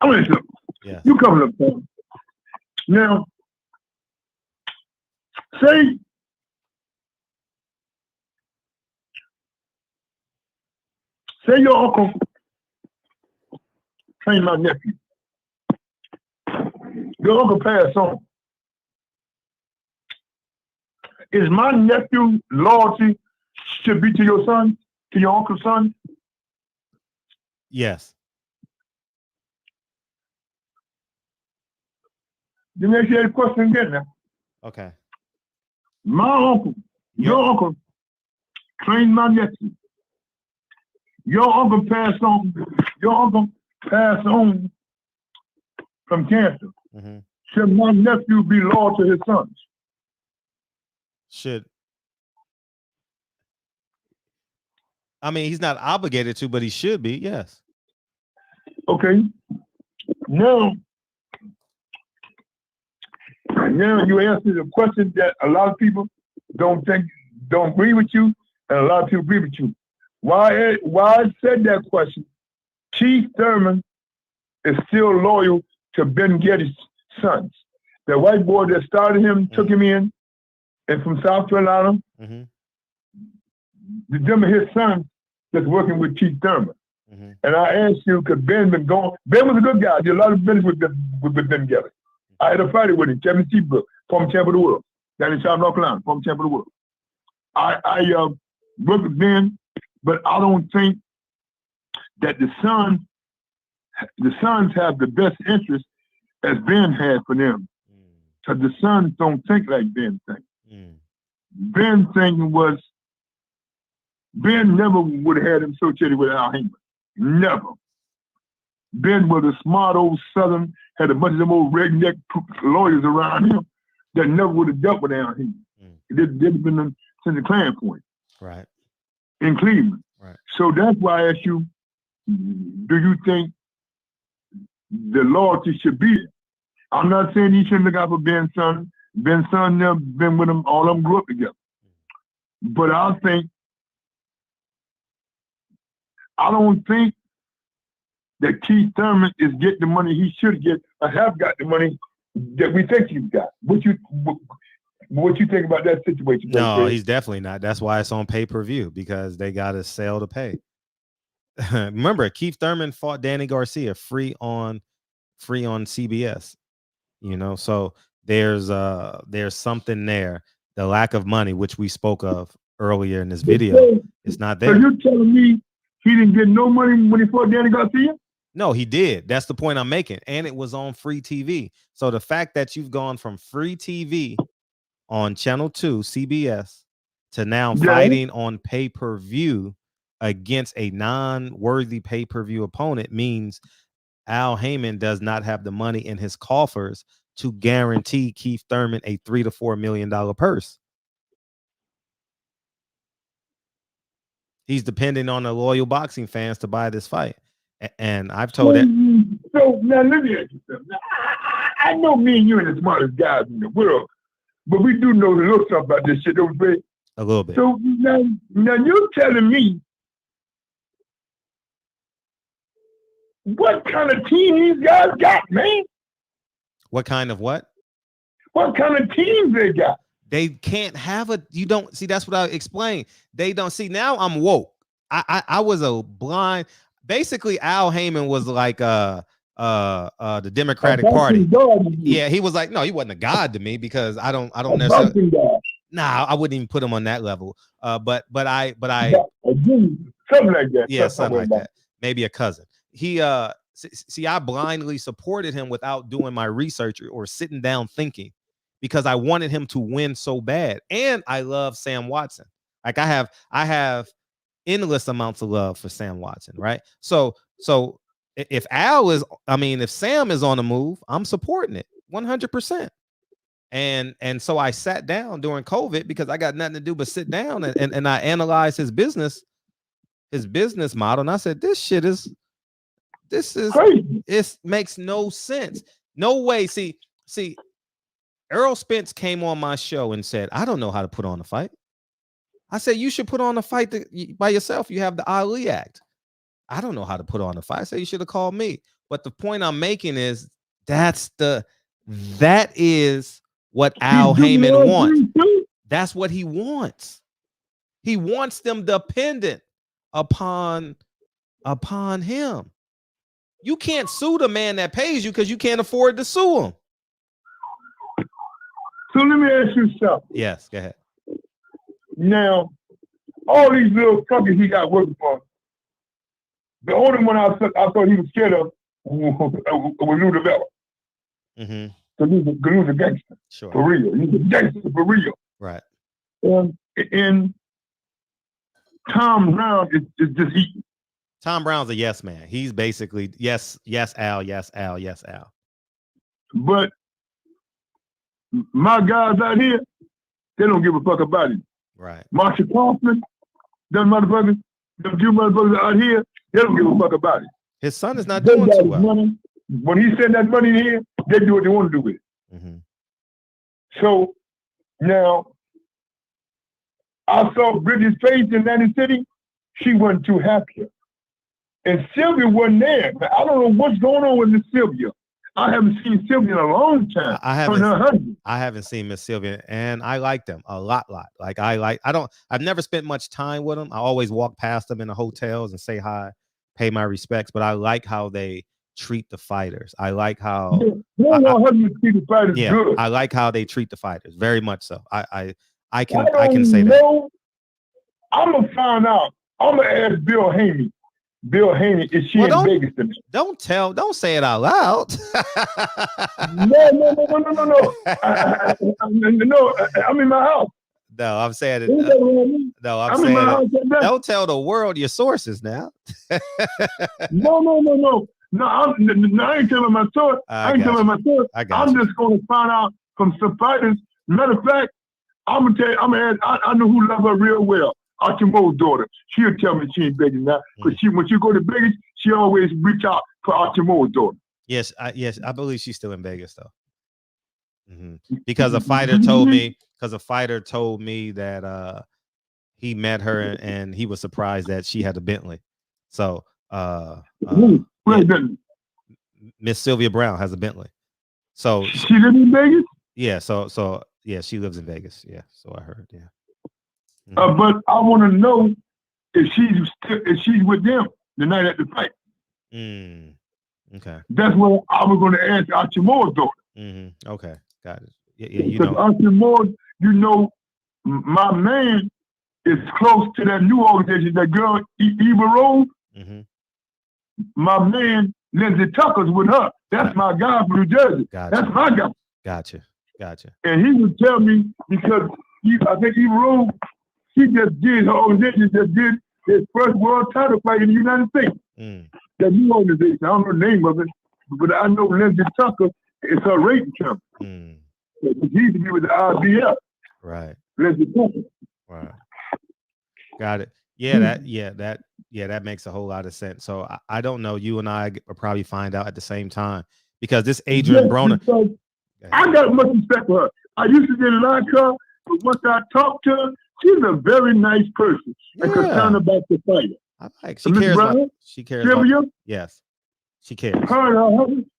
Speaker 4: I'm gonna do something.
Speaker 1: Yeah.
Speaker 4: You coming up, Fred. Now, say your uncle trained my nephew. Your uncle passed on. Is my nephew loyalty should be to your son, to your uncle's son?
Speaker 1: Yes.
Speaker 4: Let me ask you that question again now.
Speaker 1: Okay.
Speaker 4: My uncle, your uncle trained my nephew. Your uncle passed on. Your uncle passed on from cancer. Should my nephew be loyal to his sons?
Speaker 1: Should. I mean, he's not obligated to, but he should be. Yes.
Speaker 4: Okay. Now you answered a question that a lot of people don't agree with you, and a lot of people agree with you. Why I said that question? Keith Thurman is still loyal to Ben Geddes' sons. The white boy that started him, took him in, and from South Carolina, them are his sons that's working with Keith Thurman. And I asked you, because Ben been gone. Ben was a good guy. I did a lot of business with Ben Geddes. I had a fight with him, Kevin Seabrook, former champ of the world, down in South North Carolina, former champ of the world. I worked with Ben, but I don't think that the sons have the best interest as Ben had for them. Because the sons don't think like Ben thinks. Ben thinking was, Ben never would have had him associated with Al Haymon. Never. Ben was a smart old Southern, had a bunch of them old redneck lawyers around him that never would have dealt with Al Haymon. It didn't been since the Klan point.
Speaker 1: Right.
Speaker 4: In Cleveland.
Speaker 1: Right.
Speaker 4: So that's why I asked you, do you think the loyalty should be there? I'm not saying he shouldn't look out for Ben's son. Ben's son never been with him, all of them grew up together. But I don't think that Keith Thurman is getting the money he should get or have got the money that we think he's got. What you think about that situation?
Speaker 1: No, he's definitely not. That's why it's on pay-per-view, because they got to sell to pay. Remember, Keith Thurman fought Danny Garcia free on CBS. You know, so there's something there. The lack of money, which we spoke of earlier in this video, is not there.
Speaker 4: So you're telling me he didn't get no money when he fought Danny Garcia?
Speaker 1: No, he did. That's the point I'm making. And it was on free TV. So the fact that you've gone from free TV on Channel 2, CBS, to now fighting on pay-per-view against a non-worthy pay-per-view opponent means Al Haymon does not have the money in his coffers to guarantee Keith Thurman a $3 to $4 million purse. He's depending on the loyal boxing fans to buy this fight. And I've told that.
Speaker 4: So now let me ask you something. Now, I know me and you are the smartest guys in the world, but we do know a little something about this shit, don't we?
Speaker 1: A little bit.
Speaker 4: So now you're telling me what kind of team these guys got, man?
Speaker 1: What kind of what?
Speaker 4: What kind of teams they got?
Speaker 1: They can't have you don't see, that's what I explained. They don't see. Now I'm woke. I was a blind. Basically, Al Haymon was like the Democratic Party. Yeah, he was like, no, he wasn't a god to me, because I don't necessarily. Nah, I wouldn't even put him on that level. But I
Speaker 4: something like that.
Speaker 1: Yeah, something like that. Maybe a cousin. He see, I blindly supported him without doing my research or sitting down thinking, because I wanted him to win so bad. And I love Sam Watson. Like I have endless amounts of love for Sam Watson, right? So if Sam is on the move, I'm supporting it 100%. And so I sat down during COVID, because I got nothing to do but sit down and I analyzed his business model, and I said, this is crazy. It makes no sense. No way. See, Errol Spence came on my show and said, I don't know how to put on a fight. I said, you should put on a fight by yourself. You have the Ali Act. I don't know how to put on a fight. I said, you should have called me. But the point I'm making is that is what Al Haymon wants. That's what he wants. He wants them dependent upon him. You can't sue the man that pays you, because you can't afford to sue him.
Speaker 4: So let me ask you something.
Speaker 1: Yes, go ahead.
Speaker 4: Now, all these little companies he got working for, the only one I thought he was scared of was Lou DeVella.
Speaker 1: Mm-hmm.
Speaker 4: So he was a gangster.
Speaker 1: Sure.
Speaker 4: For real. He's a gangster for real.
Speaker 1: Right.
Speaker 4: And Tom Brown is just eating.
Speaker 1: Tom Brown's a yes man. He's basically yes, Al, yes, Al, yes, Al.
Speaker 4: But my guys out here, they don't give a fuck about it.
Speaker 1: Right.
Speaker 4: Marshall Kaufman, them motherfuckers, them Jew motherfuckers out here, they don't give a fuck about it.
Speaker 1: His son is not doing too well.
Speaker 4: Money. When he send that money in here, they do what they want to do with it.
Speaker 1: Mm-hmm.
Speaker 4: So now, I saw Bridget's face in Atlantic City. She wasn't too happy. And Sylvia wasn't there. I don't know what's going on with Miss Sylvia. I haven't seen Sylvia in a long time.
Speaker 1: I haven't seen Miss Sylvia, and I like them a lot. Like I've never spent much time with them. I always walk past them in the hotels and say hi, pay my respects. But I like how they treat the fighters. I like how I like how they treat the fighters. Very much so. I can say that.
Speaker 4: I'm gonna find out. I'm gonna ask Bill Haney. Bill Haney, is she in Vegas tonight?
Speaker 1: Don't say it out loud.
Speaker 4: No. No, I'm in my house.
Speaker 1: No, I'm saying it. No, I'm saying it. Don't tell the world your sources now.
Speaker 4: No. No, I ain't telling my story. I ain't telling my story. I'm just going to find out from some fighters. Matter of fact, I'm gonna tell you. I know who love her real well. Archimo's daughter. She'll tell me she ain't begging now because when she go to Vegas, she always reach out for Archimo's daughter.
Speaker 1: Yes, I believe she's still in Vegas though. Because a fighter told me. Because a fighter told me that he met her and he was surprised that she had a Bentley. So Miss Sylvia Brown has a Bentley. So
Speaker 4: she lives in Vegas.
Speaker 1: Yeah. So yeah, she lives in Vegas. Yeah. So I heard. Yeah.
Speaker 4: But I want to know if she's with them the night at the fight.
Speaker 1: Okay.
Speaker 4: That's what I was going to ask Archimo's daughter.
Speaker 1: Okay. Got it. Yeah. You
Speaker 4: know.
Speaker 1: Archimo,
Speaker 4: my man is close to that new organization, that girl, Idi0t-He. My man, Lindsay Tucker's with her. That's my guy from New Jersey. That's my guy.
Speaker 1: Gotcha.
Speaker 4: And he would tell me, because I think Idi0t-He, she just did, her organization just did his first world title fight in the United States. That new organization, I don't know the name of it, but I know Lindsay Tucker is her rating champion. He used to be with the IBF.
Speaker 1: Right.
Speaker 4: Lindsay Tucker.
Speaker 1: Right. Got it. Yeah, that makes a whole lot of sense. So I don't know. You and I will probably find out at the same time, because this Adrien Broner.
Speaker 4: I got much respect for her. I used to didn't like her, but once I talked to her, she's a very nice person and concerned about the fighter.
Speaker 1: I like. She cares. She cares. Yes, she cares.
Speaker 4: Her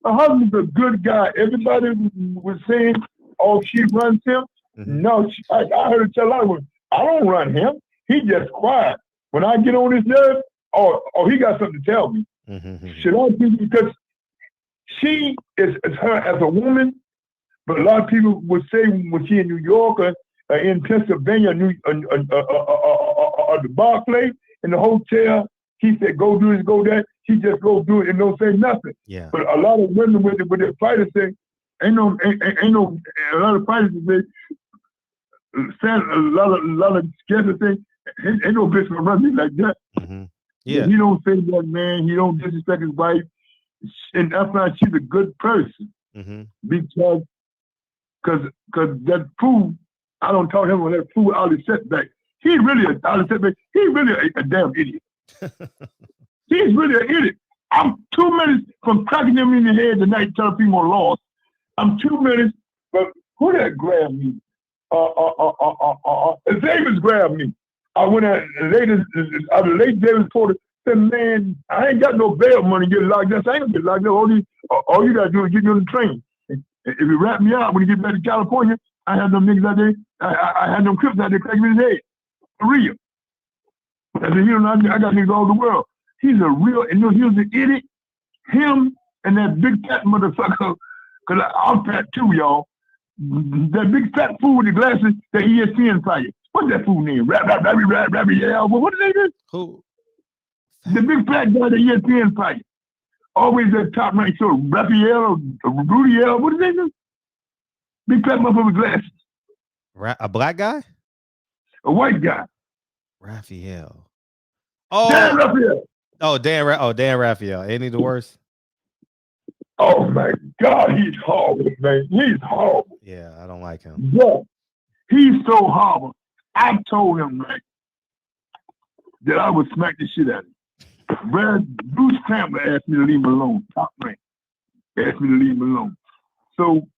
Speaker 4: husband's a good guy. Everybody was saying, "Oh, she runs him." No, I heard her tell a lot of women, "I don't run him. He just quiet. When I get on his nerve, oh, he got something to tell me." Should I be, because she is her as a woman, but a lot of people would say when she in New York or in Pennsylvania, the Barclay in the hotel, he said, "Go do this, go that." She just go do it and don't say nothing.
Speaker 1: Yeah.
Speaker 4: But a lot of women with their fighters say, ain't no. A lot of fighters say, a lot of scared things. Ain't no bitch gonna run me like that.
Speaker 1: Yeah.
Speaker 4: He don't say that, man. He don't disrespect his wife, and that's why she's a good person. Because that fool, I don't talk to him when that fool out of setback. He's really a damn idiot. He's really an idiot. I'm 2 minutes from cracking him in the head tonight, telling people I'm lost. I'm 2 minutes, but who that grabbed me? Xavier's grabbed me. I went at the late Davis Porter said, "Man, I ain't got no bail money to get locked up. I ain't gonna get locked up. All you gotta do is get me on the train. If you wrap me out when you get back to California, I had them niggas out there. I had them crips out there cracking me in his head. For real. I said, I got niggas all over the world. He's a real, and he was an idiot. Him and that big fat motherfucker, because I'm fat too, y'all. That big fat fool with the glasses that ESPN fighter. What's that fool name? Raphael. What did they do?
Speaker 1: Who?
Speaker 4: The big fat guy that ESPN fighter. Always at top rank. So Raphael or Rudiel. What did they do? Big fat motherfucker with glasses.
Speaker 1: A black guy?
Speaker 4: A white guy.
Speaker 1: Raphael.
Speaker 4: Dan Raphael.
Speaker 1: Dan Raphael. Ain't he the worst?
Speaker 4: Oh my God, he's horrible, man. He's horrible.
Speaker 1: Yeah, I don't like him.
Speaker 4: Yeah, he's so horrible. I told him, man, that I would smack the shit out of him. Bruce Campbell asked me to leave him alone. Top rank asked me to leave him alone. So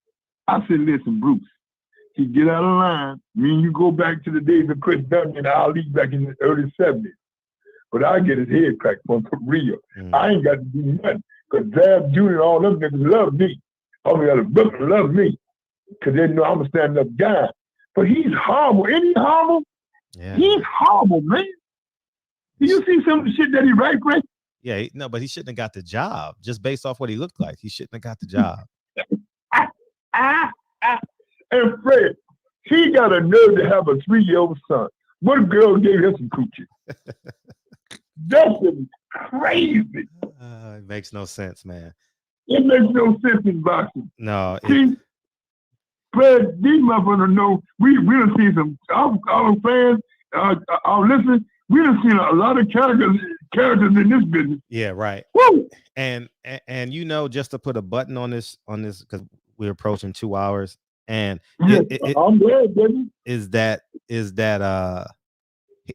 Speaker 4: I said, "Listen, Bruce, he get out of line. Me and you go back to the days of Chris Duncan and Ali back in the early 70s. But I get his head cracked for real. I ain't got to do nothing. Because Zab Jr. and all them niggas love me. All the other brothers love me. Because they know I'm a stand-up guy. But he's horrible. Ain't he horrible?
Speaker 1: Yeah.
Speaker 4: He's horrible, man. Do you see some of the shit that he writes, Fred?
Speaker 1: Yeah, no, but he shouldn't have got the job. Just based off what he looked like. He shouldn't have got the job.
Speaker 4: And Fred, he got a nerve to have a 3-year-old son. What girl gave him some coochie? That's crazy.
Speaker 1: It makes no sense, man.
Speaker 4: It makes no sense in boxing.
Speaker 1: No.
Speaker 4: See, Fred, these motherfuckers know, we done seen some, our fans, our listeners, we done seen a lot of characters characters in this business.
Speaker 1: Yeah, right.
Speaker 4: Woo!
Speaker 1: And you know, just to put a button on this because we're approaching 2 hours, and
Speaker 4: I'm glad, baby.
Speaker 1: Is that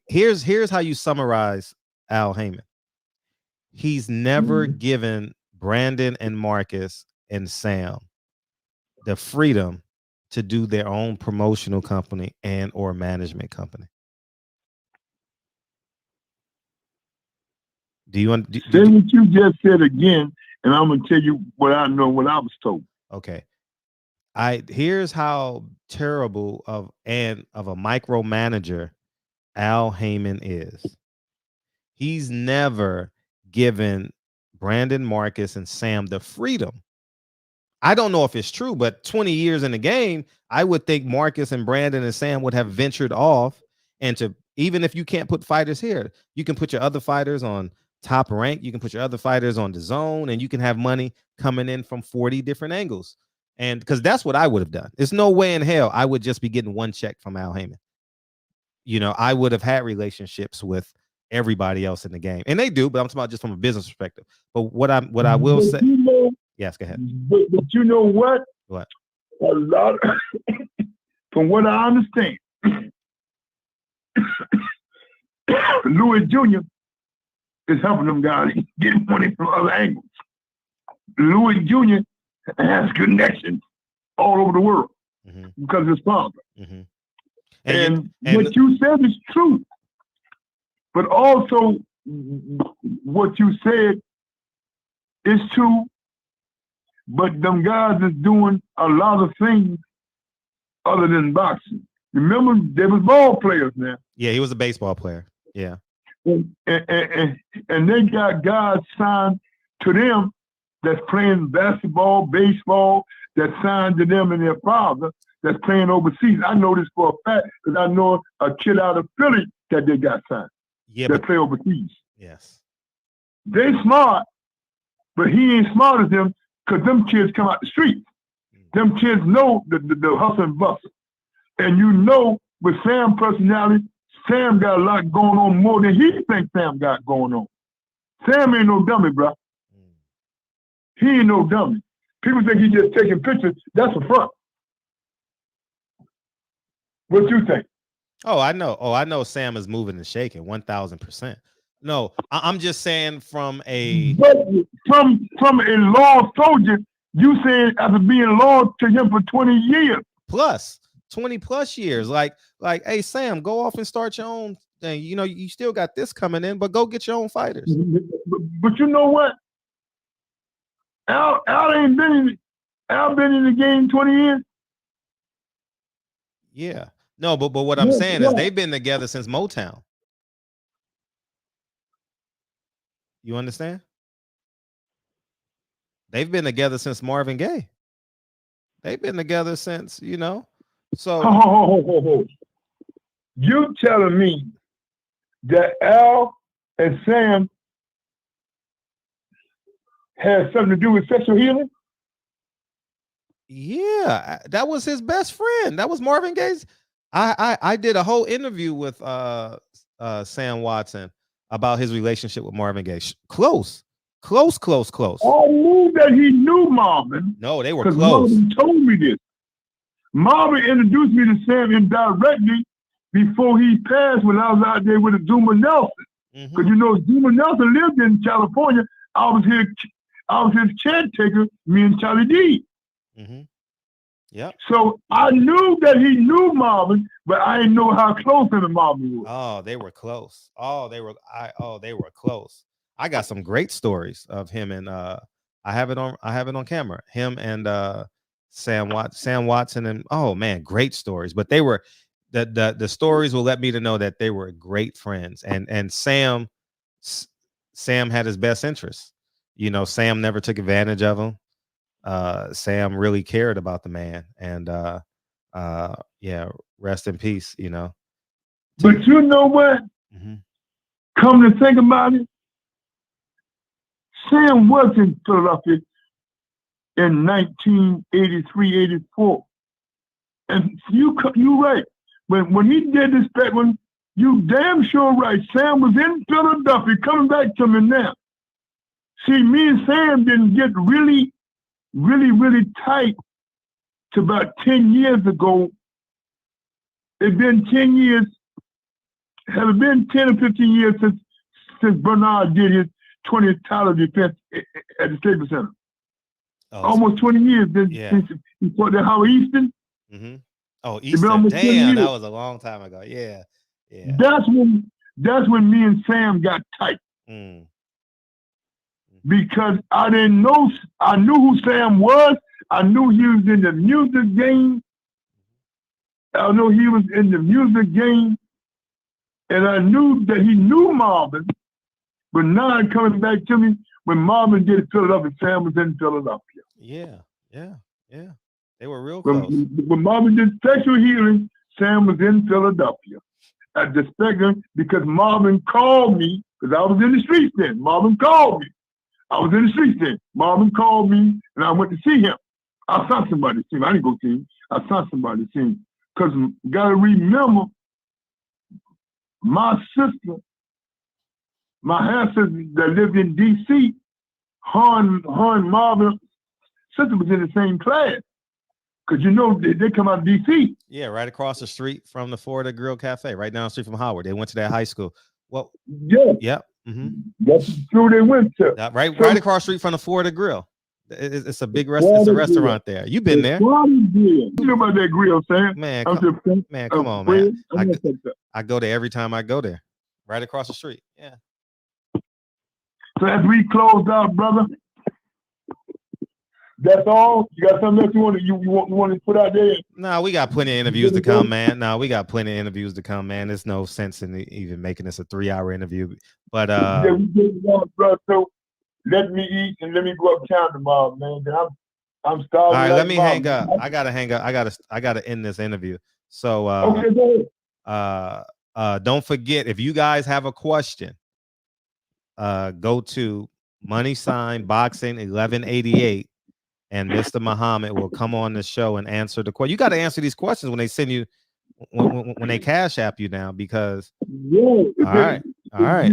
Speaker 1: here's how you summarize Al Haymon. He's never given Brandon and Marcus and Sam the freedom to do their own promotional company and or management company. Say what
Speaker 4: you just said again, and I'm gonna tell you what I know, what I was told.
Speaker 1: Okay. Here's how terrible of a micromanager Al Haymon is. He's never given Brandon, Marcus, and Sam the freedom. I don't know if it's true, but 20 years in the game, I would think Marcus and Brandon and Sam would have ventured off, and to, even if you can't put fighters here, you can put your other fighters on Top Rank, you can put your other fighters on the Zone, and you can have money coming in from 40 different angles. And because that's what I would have done. There's no way in hell I would just be getting one check from Al Haymon. You know, I would have had relationships with everybody else in the game, and they do, but I'm talking about just from a business perspective. But what I will say, yes, go ahead.
Speaker 4: But you know what?
Speaker 1: What?
Speaker 4: A lot, from what I understand, Louis Jr. is helping them guys get money from other angles. Louis Jr. has connections all over the world because of his father. And what you said is true. But also, what you said is true. But them guys is doing a lot of things other than boxing. Remember, they was ball players now.
Speaker 1: Yeah, he was a baseball player. Yeah.
Speaker 4: And they got guys signed to them that's playing basketball, baseball, that signed to them and their father that's playing overseas. I know this for a fact because I know a kid out of Philly that they got signed.
Speaker 1: Yeah,
Speaker 4: that play overseas.
Speaker 1: Yes.
Speaker 4: They smart, but he ain't smart as them because them kids come out the streets. Them kids know the hustle and bustle. And you know, with Sam's personality, Sam got a lot going on more than he thinks Sam got going on. Sam ain't no dummy, bro. He ain't no dummy. People think he just taking pictures. That's a front. What you think?
Speaker 1: Oh, I know. Oh, I know Sam is moving and shaking 1,000%. No, I'm just saying from a loyal soldier, you saying after being loyal to him for 20 years. Plus, 20 plus years. Like, hey, Sam, go off and start your own thing. You know, you still got this coming in, but go get your own fighters.
Speaker 4: But you know what? Al been in the game 20 years.
Speaker 1: Yeah. No, but what I'm saying is they've been together since Motown. You understand? They've been together since Marvin Gaye. They've been together since, you know. So
Speaker 4: you telling me that Al and Sam had something to do with sexual healing?
Speaker 1: Yeah, that was his best friend. That was Marvin Gaye's. I did a whole interview with Sam Watson about his relationship with Marvin Gaye. Close. I
Speaker 4: knew that he knew Marvin.
Speaker 1: No, they were close.
Speaker 4: Marvin told me this. Marvin introduced me to Sam indirectly before he passed when I was out there with Zuma Nelson. Because you know Zuma Nelson lived in California. I was his caretaker, me and Charlie D.
Speaker 1: Yeah.
Speaker 4: So I knew that he knew Marvin, but I didn't know how close him and Marvin was.
Speaker 1: Oh, they were close. They were close. I got some great stories of him and I have it on camera. Him and Sam Watson and oh man, great stories. But they were the stories will let me to know that they were great friends. And Sam had his best interests. You know, Sam never took advantage of him. Sam really cared about the man, and yeah, rest in peace, you know.
Speaker 4: But you know what? Come to think about it, Sam was in Philadelphia in 1983, 84. And you right. When he did this back when You damn sure right. Sam was in Philadelphia, coming back to me now. See, me and Sam didn't get really tight to about 10 years ago. It's been 10 years. Have it been 10 or 15 years since Bernard did his 20th title defense at the Staples Center? Almost 20 years since he fought that Howard Easton.
Speaker 1: Mm-hmm. Oh, Easton. Damn, that was a long time ago. Yeah. Yeah.
Speaker 4: That's when me and Sam got tight.
Speaker 1: Mm.
Speaker 4: Because I didn't know, I knew who Sam was. I knew he was in the music game. I know he was in the music game. And I knew that he knew Marvin. But now coming back to me, when Marvin did Philadelphia, Sam was in Philadelphia.
Speaker 1: Yeah. They were real close.
Speaker 4: When Marvin did Sexual Healing, Sam was in Philadelphia at the Spectrum because Marvin called me, because I was in the streets then. Marvin called me. I was in the streets then. Marvin called me, and I went to see him. I saw somebody to see him. I didn't go see him. I saw somebody to see him. Because you got to remember, my sister, my half sister that lived in D.C., her and Marvin, sister was in the same class. Because you know, they come out of D.C.
Speaker 1: Yeah, right across the street from the Florida Grill Cafe, right down the street from Howard. They went to that high school. Well,
Speaker 4: yeah.
Speaker 1: Yep. Mm-hmm.
Speaker 4: That's true, they went to.
Speaker 1: Right across the street from the Florida Grill. It's a big it's a restaurant there. You've been there.
Speaker 4: You know about that grill, Sam?
Speaker 1: Man, come on, man. I go there every time I go there. Right across the street. Yeah.
Speaker 4: So as we close out, brother, that's all. You got something else you want to put out there?
Speaker 1: No, we got plenty of interviews to come, man. There's no sense in even making this a 3-hour interview. But
Speaker 4: yeah, we did it on, bro. So let me eat and let me go uptown tomorrow, man. I'm starving.
Speaker 1: All right, let me hang up. I gotta hang up. I gotta end this interview. So
Speaker 4: okay, go ahead.
Speaker 1: Don't forget, if you guys have a question, go to #boxing 1188. And Mr. Muhammad will come on the show and answer the question. You got to answer these questions when they send you, when they cash app you now, because.
Speaker 4: Yeah.
Speaker 1: All right.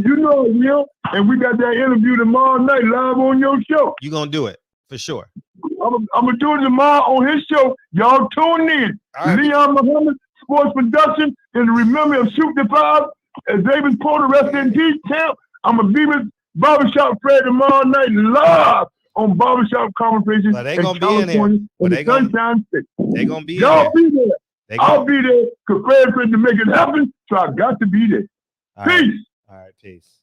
Speaker 4: You know it, Will. And we got that interview tomorrow night live on your show.
Speaker 1: You're going to do it for sure.
Speaker 4: I'm going to do it tomorrow on his show. Y'all tune in. Right. Leon Muhammad, Sports Production, and remember of Shoot the Five, Xavier Porter, Rest in Peace Camp. I'm going to be with Barbershop Fred tomorrow night live on Barbershop Conversations.
Speaker 1: Well, they gonna be in here. Well, they gonna be in
Speaker 4: Y'all be there. I'll be there because Fred to make it happen. So I got to be there. Peace.
Speaker 1: All right, peace.